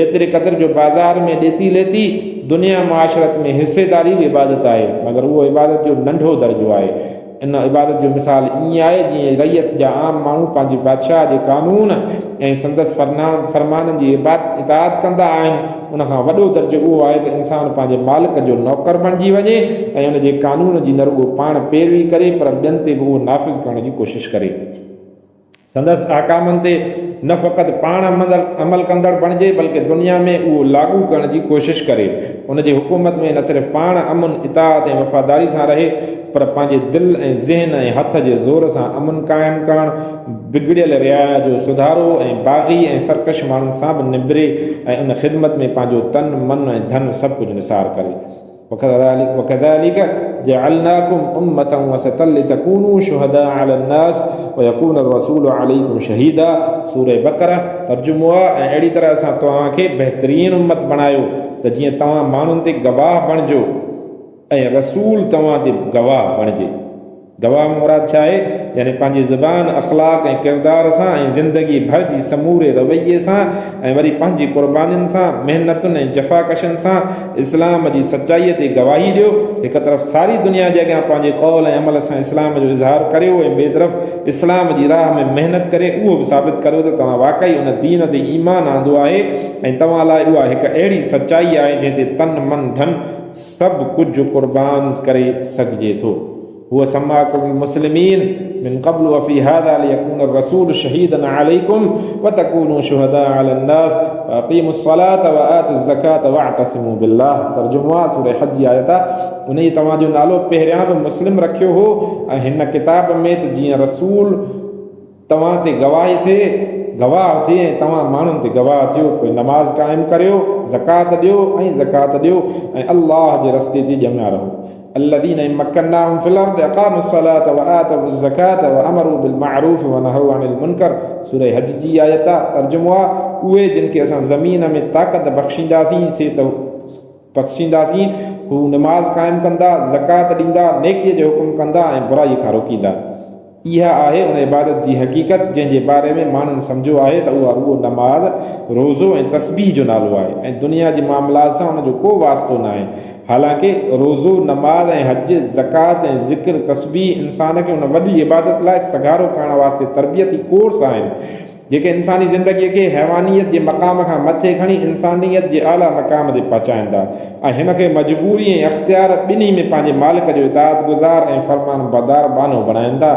एतिरे क़दुरु जो बाज़ार में ॾेती लेती दुनिया मुआशरत में हिसेदारी बि इबादत आहे, मगर उहो इबादत जो नंढो दर्जो आहे। इन इबादत जो मिसाल ईअं आहे जीअं रैयत जा आम माण्हू पंहिंजे बादशाह जे कानून ऐं संदसि फरमाननि जी इताअत कंदा आहिनि। उनखां वॾो दर्जो उहो आहे त इंसानु पंहिंजे मालिक जो नौकर बणिजी वञे ऐं उन जे कानून जी न रुॻो पाण पैरवी करे, पर ॿियनि ते बि उहो नाफ़िज़ करण जी कोशिशि करे। संदसि आकामनि ते न फ़क़ति पाण अमल कंदड़ बणिजे, बल्कि दुनिया में उहो लागू करण जी कोशिशि करे। उन जी हुकूमत में न सिर्फ़ु पाण अमन इताअत ऐं वफ़ादारी सां रहे, पर पंहिंजे दिलि ऐं ज़हन ऐं हथ जे ज़ोर सां अमन क़ाइमु करणु, बिगड़ियल रियाया जो सुधारो ऐं बाग़ी ऐं सरकश माण्हुनि सां बि निबिरे ऐं उन ख़िदमत में पंहिंजो तन मन ऐं धन सभु कुझु निसार करे। وكذلك جعلناكم أمة وسطا لتكونوا شهداء على الناس ويكون الرسول عليكم شهيدا। सूरह बक़रा तर्जुमो आहे। ऐं अहिड़ी तरह असां तव्हांखे बहितरीन उम्मत बणायो त जीअं तव्हां माण्हुनि ते गवाह बणिजो ऐं रसूल तव्हां ते गवाह बणिजे। गवाह मुराद छा आहे? यानी पंहिंजी ज़ुबान, अख़लाक ऐं किरदार सां ऐं ज़िंदगी भर जी समूरे रवैये सां ऐं वरी पंहिंजी क़ुर्बानियुनि सां, महिनतुनि ऐं जफ़ाकशनि सां इस्लाम जी सचाईअ ते गवाही ॾियो। हिकु तरफ़ सारी दुनिया जे अॻियां पंहिंजे क़ौल ऐं अमल सां इस्लाम जो इज़हार करियो ऐं ॿिए तरफ़ इस्लाम जी राह में महिनत करे उहो बि साबित करियो त तव्हां वाक़ई उन दीन ते ईमान आंदो आहे ऐं तव्हां लाइ उहा हिकु अहिड़ी सचाई आहे जंहिं ते तन मन धन सभु कुझु क़ुर्बान करे सघिजे थो। هو سماكم المسلمين من قبل وفي هذا ليكون الرسول شهيدا عليكم وتكونوا شهداء على الناس وأقيموا الصلاة وآتوا الزكاة واعتصموا بالله। तर्जुमा सूरह हज जी आयत आहे। उन ई तव्हांजो नालो पहिरियां बि मुस्लिम रखियो हो ऐं हिन किताब में त जीअं रसूल तव्हां ते गवाही थिए, गवाह थिए ऐं तव्हां माण्हुनि ते गवाह थियो। कोई नमाज़ क़ाइमु करियो, ज़कात ॾियो ऐं ज़कात ॾियो ऐं अल्लाह जे रस्ते ते ॼमिया रहो। الذين مكناهم في الأرض أقاموا الصلاة وآتوا الزكاة وأمروا بالمعروف ونهوا عن المنكر। सूरह हज जी आयत आहे। तर्जुमो आहे उहे जिन खे असां ज़मीन में ताक़त बख़्शींदासीं हू नमाज़ क़ाइमु कंदा, ज़कात ॾींदा, नेकीअ जो हुकुम कंदा ऐं बुराई खां रोकींदा। इहा आहे उन इबादत जी हक़ीक़त जंहिंजे बारे में माण्हुनि सम्झो आहे त उहा रुॻो नमाज़, रोज़ो ऐं तस्बीह जो नालो आहे ऐं दुनिया जे मामलात सां उनजो को वास्तो न आहे। हालांकि रोज़ो, नमाज़ ऐं हज, ज़कात ऐं ज़िक्र, तस्बीह इंसान खे उन वॾी इबादत लाइ सगारो करण वास्ते तरबियती कोर्स आहिनि जेके इंसानी ज़िंदगीअ खे हैवानियत जे मक़ाम खां मथे खणी इंसानियत जे आला मक़ाम ते पहुचाईंदा ऐं हिन खे मजबूरी ऐं अख़्तियार ॿिन्ही में पंहिंजे मालिक जो इताअत गुज़ार ऐं फरमान बरदार बानो बणाईंदा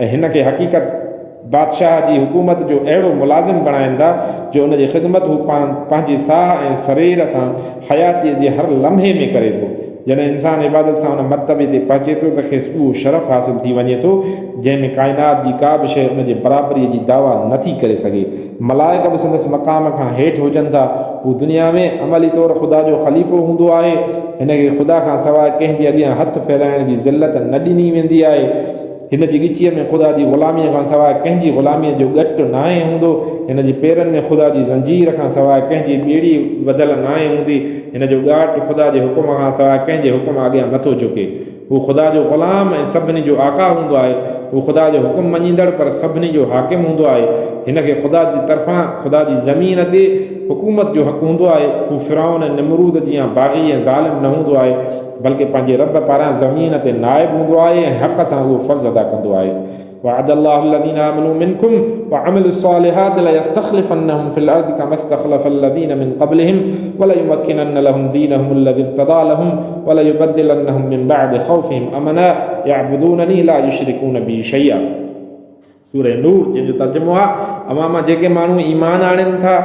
ऐं हिन खे हक़ीक़त बादशाह जी हुकूमत जो अहिड़ो मुलाज़िम बणाईंदा जो उन जी ख़िदमत हू पंहिंजे साह ऐं शरीर सां हयातीअ जे हर लम्हे में करे थो। जॾहिं इंसान इबादत सां उन मर्तबे ते पहुचे थो त खेसि उहो शरफ़ हासिल थी वञे थो जंहिंमें काइनात जी का बि शइ उन जे बराबरीअ जी दावा नथी करे सघे। मलाइक बि संदसि मक़ाम खां हेठि हुजनि था। हू दुनिया में अमली तौरु ख़ुदा जो ख़लीफ़ो हूंदो आहे। हिनखे ख़ुदा खां सवाइ कंहिंजे अॻियां हथु फैलाइण जी ज़िलत न ॾिनी वेंदी आहे। हिन जी ॻिचीअ में ख़ुदा जी ग़ुलामीअ खां सवाइ कंहिंजी ग़ुलामीअ जो ॻटु नाहे हूंदो। हिन जी पेरनि में ख़ुदा जी ज़ंजीर खां सवाइ कंहिंजी ॿेड़ी वधल नाहे हूंदी। हिन जो ॻाटु ख़ुदा जे हुकुम खां सवाइ कंहिंजे हुकुम अॻियां नथो झुके। हू ख़ुदा जो ग़ुलाम ऐं सभिनी जो आका हूंदो आहे। हू ख़ुदा जो हुकुम मञींदड़ पर सभिनी जो हाकिम हूंदो आहे। हिनखे ख़ुदा जी तरफ़ां ख़ुदा जी ज़मीन ते हुकूमत जो हक़ हूंदो आहे। हू फ़िरौन ऐं निमरूद जीअं बाग़ी ऐं ज़ालिम न हूंदो आहे, बल्कि पंहिंजे रब पारां ज़मीन ते नाइब हूंदो आहे ऐं हक़ सां उहो फ़र्ज़ अदा कंदो आहे। وعد الله الذين آمنوا منكم وعملوا الصالحات ليستخلفنهم في الأرض كما استخلف الذين من قبلهم وليمكنن لهم دينهم الذي ارتضى لهم وليبدلنهم من بعد خوفهم أمنا يعبدونني لا يشركون بي شيئا। सूरह नूर जंहिंजो तर्जुमो आहे अमामा जेके माण्हू ईमान आणनि था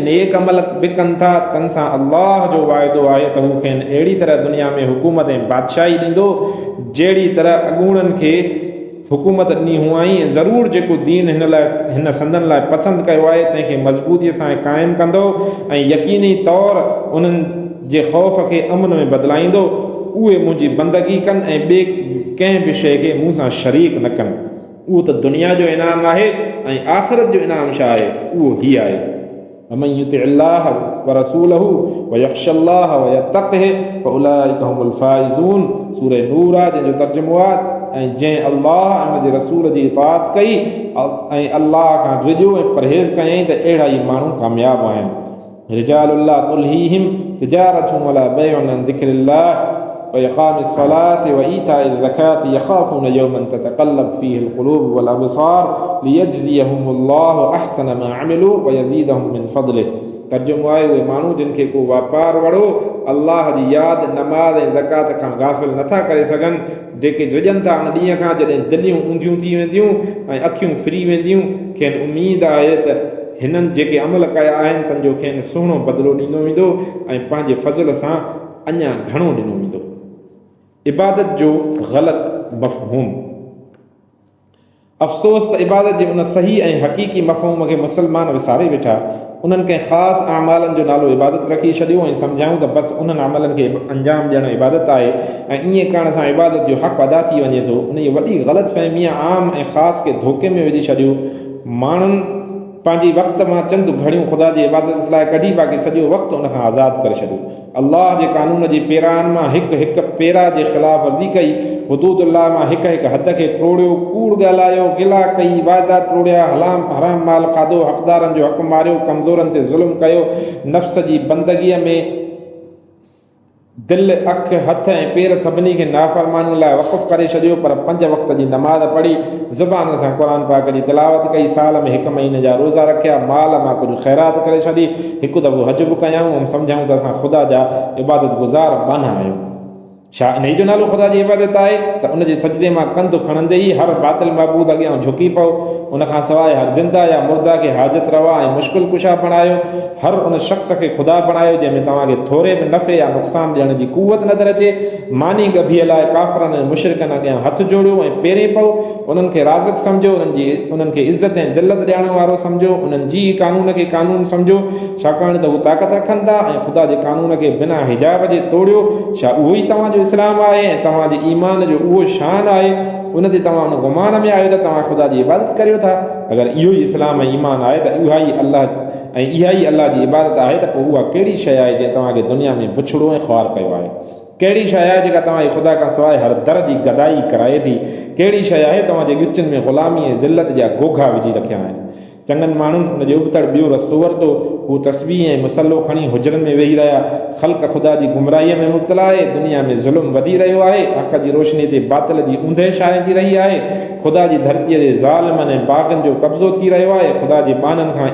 नेक अमल बि कनि था तन सां अल्लाह जो वाइदो आहे त हू खेनि अहिड़ी तरह दुनिया में हुकूमत ऐं बादशाही ॾींदो जहिड़ी तरह अॻूणनि खे हुकूमत ॾिनी हुआई ऐं ज़रूरु जेको दीन हिन संदनि लाइ पसंदि कयो आहे तंहिंखे मज़बूतीअ सां क़ाइमु कंदो ऐं यकीनी तौरु उन्हनि जे ख़ौफ़ खे अमन में बदिलाईंदो। उहे मुंहिंजी बंदगी कनि ऐं ॿिए कंहिं बि शइ खे मूं सां शरीक न कनि। उहो त दुनिया जो इनाम आहे ऐं आख़िरत जो इनाम छा आहे, उहो हीअ आहे। वमन युति अल्लाह व रसूलहु व यख़्शा अल्लाह व यत्तक़िहि फउलाइका हुमुल फाइज़ून। सूरह नूर आहे जंहिंजो तर्जुमो आहे ऐं जंहिं अल्लाह ऐं हुन जे रसूल जी इताअत कई ऐं अल्लाह खां रिजो ऐं परहेज़ कयईं त अहिड़ा ई माण्हू कामयाबु आहिनि। रिजालुल्लाह तुल्हीहिम तिजारतुन वला बैउन अन ज़िक्रिल्लाह व इक़ामिस सलाति व ईताइज़ ज़काति यख़ाफ़ून यौमन ततक़ल्लब फ़ीहिल क़ुलूब वल अबसार लियजज़ियहुमुल्लाहु अहसन मा अमिलू व यज़ीदहुम मिन फ़ज़लिह। तर्जुमो आहे उहे माण्हू जिन खे को वापारु वड़ो अल्लाह जी यादि नमाज़ ऐं ज़कात खां गाफ़िल नथा करे सघनि, जेके ड्रिजनि था उन ॾींहं खां जॾहिं दिलियूं ऊंधियूं थी वेंदियूं ऐं अखियूं फिरी वेंदियूं। खेनि उमेद आहे त हिननि जेके अमल कया आहिनि तंहिंजो खेनि सुहिणो बदिलो ॾिनो वेंदो ऐं पंहिंजे फज़ल सां अञा घणो ॾिनो वेंदो। इबादत जो ग़लति मफ़हूम। अफ़सोस त इबादत जे उन सही ऐं हक़ीक़ी मफ़हूम खे मुसलमान विसारे वेठा। उन्हनि कंहिं ख़ासि अमालनि जो नालो इबादत रखी छॾियो ऐं सम्झायूं त बसि उन्हनि अमलनि खे अंजाम ॾियणु इबादत आहे ऐं ईअं करण सां इबादत जो हक़ अदा थी वञे थो। उन जी वॾी ग़लतफ़हमीअ आम ऐं ख़ासि खे धोखे में विझी छॾियो। माण्हुनि पंहिंजी वक़्त मां चंद घड़ियूं ख़ुदा जी इबादत लाइ कढी बाक़ी सॼो वक़्तु उन खां आज़ादु करे छॾियो। अल्लाह जे क़ानून जी पेरानि मां हिकु हिकु पेरा जे ख़िलाफ़ वर्ज़ी कई, हुदूदुल्लाह मां हिकु हिकु हद खे टोड़ियो, कूड़ ॻाल्हायो, गिला कई, वाइदा टोड़िया, हराम माल खाधो, हक़दारनि जो हक़ मारियो, कमज़ोरनि ते ज़ुल्म कयो, नफ़्स जी बंदगीअ में दिलि अखि हथ ऐं पेर सभिनी खे नाफ़रमानी लाइ वक़ुफ़ करे छॾियो। पर 5 वक़्त जी नमाज़ पढ़ी, ज़ुबान सां क़ुर पाक जी तिलावत कई, साल में 1 महीने जा रोज़ा रखिया, माल मां कुझु ख़ैरात करे छॾी, हिकु दफ़ो हज बि कयूं ऐं सम्झूं त असां ख़ुदा जा इबादत गुज़ार बाना आहियूं। छा इन जो नालो ख़ुदा जी इबादत आहे त उन जे सजदे मां कंधु खणंदे ई हर बातिल महबूद अॻियां झुकी पओ। उन खां सवाइ हर ज़िंदा या मुर्दा खे हाजत रवा ऐं मुश्किल कुशा बणायो। हर उन शख़्स खे ख़ुदा बणायो जंहिंमें तव्हांखे थोरे बि नफ़े या नुक़सान ॾियण जी कुवत नज़र अचे। मानी गभीअ लाइ काफ़रनि ऐं मुशरिकनि अॻियां हथ जोड़ियो ऐं पेरे पओ। उन्हनि खे राज़िक़ सम्झो, उन्हनि खे इज़त ऐं ज़िलत ॾियण वारो सम्झो, उन्हनि जी कानून खे कानून सम्झो, छाकाणि त हू ताक़त रखनि था ऐं ख़ुदा जे कानून खे बिना हिजाब जे तोड़ियो। छा उहो ई तव्हांजो इस्लाम आहे ऐं तव्हांजे ईमान जो उहो शान आहे? उन ते तव्हां उन गुमान में आहियो त तव्हां ख़ुदा जी इबादत करियो था। अगरि इहो ई इस्लाम ऐं ईमान आहे त इहा ई अल्लाह जी इबादत आहे त पोइ उहा कहिड़ी शइ आहे जंहिं तव्हांखे दुनिया में बुछड़ो ऐं ख़्वार कयो आहे? कहिड़ी शइ आहे जेका तव्हांजे ख़ुदा खां सवाइ हर दर जी गदाई कराए थी? कहिड़ी शइ आहे तव्हांजे ॻिचनि में ग़ुलामी ऐं ज़िलत जा घोघा विझी रखिया आहिनि? चङनि माण्हुनि हुन जो उबतड़ ॿियो रस्तो वरितो। हू तस्बीह ऐं मुसलो खणी हुजरनि में वेही रहिया। ख़ल्क़ ख़ुदा जी गुमराहीअ में मुब्तला आहे। दुनिया में ज़ुल्म वधी रहियो आहे। हक़ जी रोशनी ते बातिल जी ऊंधे छांइजी रही आहे। ख़ुदा जी धरतीअ जे ज़ालिमनि ऐं बाग़नि जो कब्ज़ो थी रहियो आहे। ख़ुदा जे बाननि खां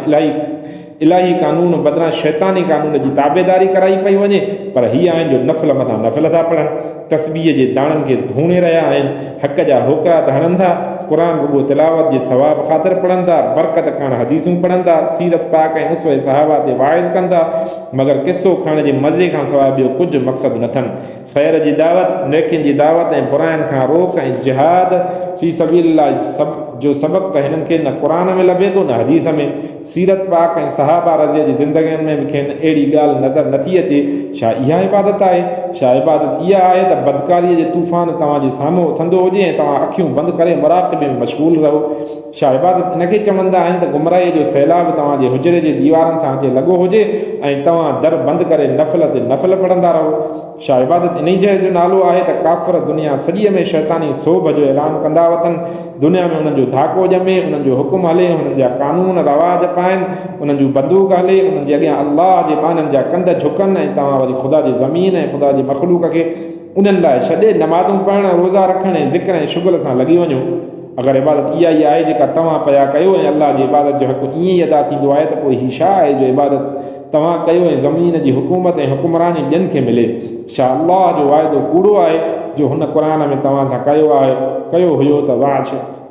इलाही कानून बदिरां शैतानी कानून जी ताबेदारी कराई पई वञे। पर हीअ आहिनि जो नफ़ल मथां नफ़ल था पढ़नि, तस्बीह जे दाणनि खे धूणे रहिया आहिनि, हक़ जा होकरा त हणनि था, क़ुर रुॻो तिलावत जे सवाब ख़ातिर पढ़नि था, बरकत खण हदीसूं पढ़नि था, सीरत पाक ऐं उसवे सहाबा ते वाइज़ कनि था, मगर किसो खणण जे मज़े खां सवाइ ॿियो कुझु मक़सदु न अथनि। ख़ैर जी दावत, नेकियुनि जी दावत ऐं बुराइनि खां रोक ऐं जिहाद फ़ी सबीलिल्लाह जो सबक़ त हिननि खे न क़ुर में लभे थो न हदीस में। सीरत पाक ऐं सहाबा रज़िया जी ज़िंदगियुनि में बि खेनि अहिड़ी ॻाल्हि नज़र नथी अचे। छा इहा इबादत आहे? छा इबादत इहा आहे त बदकारीअ जे तूफ़ान तव्हांजे साम्हूं उथंदो हुजे ऐं तव्हां अखियूं बंदि करे मुराक़बे में मशग़ूल रहो? छा इबादत इनखे चवंदा आहिनि त गुमराहीअ जो सैलाब तव्हांजे हुजरे जे दीवारनि सां अचे लॻो हुजे ऐं तव्हां दर बंदि करे नफ़ल ते नफ़ल पढ़ंदा रहो? छा इबादत इन जो नालो आहे त काफ़िर दुनिया सॼीअ में शैतानी सोभ जो ऐलान कंदा वतन, दुनिया में उन्हनि जो धाको ॼमे, उन्हनि जो हुकुम हले, उन्हनि जा कानून रवाज पाइनि, उन्हनि जूं बंदूक हले, उन्हनि जे अॻियां अल्लाह जे बाननि जा कंध झुकनि ऐं तव्हां वरी ख़ुदा जी ज़मीन ऐं ख़ुदा जे मख़लूक खे उन्हनि लाइ छॾे नमाज़ूं पढ़णु, रोज़ा रखणु ऐं ज़िक्र ऐं शुगल सां लॻी वञो? अगरि इबादत इहा ई आहे जेका तव्हां पिया कयो ऐं अल्लाह जी इबादत जो हक़ ईअं ई अदा थींदो आहे त पोइ हीउ छा आहे जो इबादत तव्हां कयो ऐं ज़मीन जी हुकूमत ऐं हुकुमरानी ॿियनि खे मिले? छा अल्लाह जो वाइदो कूड़ो आहे जो हुन क़ुर में तव्हां सां कयो हुयो त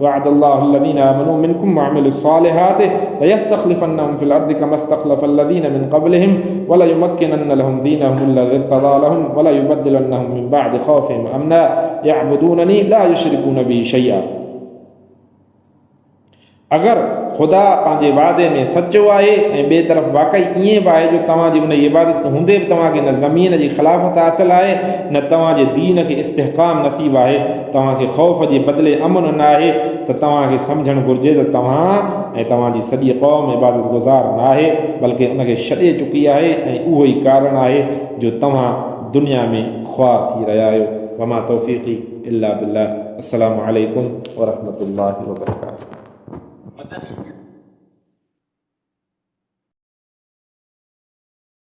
وعد الله الذين آمنوا منكم وعملوا الصالحات ليستخلفنهم في الأرض كما استخلف الذين من قبلهم وليمكنن لهم دينهم الذي ارتضى لهم وليبدلنهم من بعد خوفهم أمنا يعبدونني لا يشركون بي شيئا. अगर खुदा पंहिंजे वादे में सचो आहे ऐं ॿिए तरफ़ वाक़ई ईअं बि आहे जो तव्हांजी उन इबादत हूंदे बि तव्हांखे न ज़मीन जी ख़िलाफ़त हासिल आहे न तव्हांजे दीन खे इस्तेहकाम नसीब आहे, तव्हांखे ख़ौफ़ जे बदिले अमन न आहे, त तव्हांखे सम्झणु घुरिजे त तव्हां ऐं तव्हांजी सॼी क़ौम इबादत गुज़ार न आहे, बल्कि उनखे छॾे चुकी आहे ऐं उहो ई कारण आहे जो तव्हां दुनिया में ख़्वार थी रहिया आहियो। वमा तौफ़ीक़ी इल्ला बिल्लाह। अस्सलामु अलैकुम वरहमतुल्लाहि वबरकातुहू।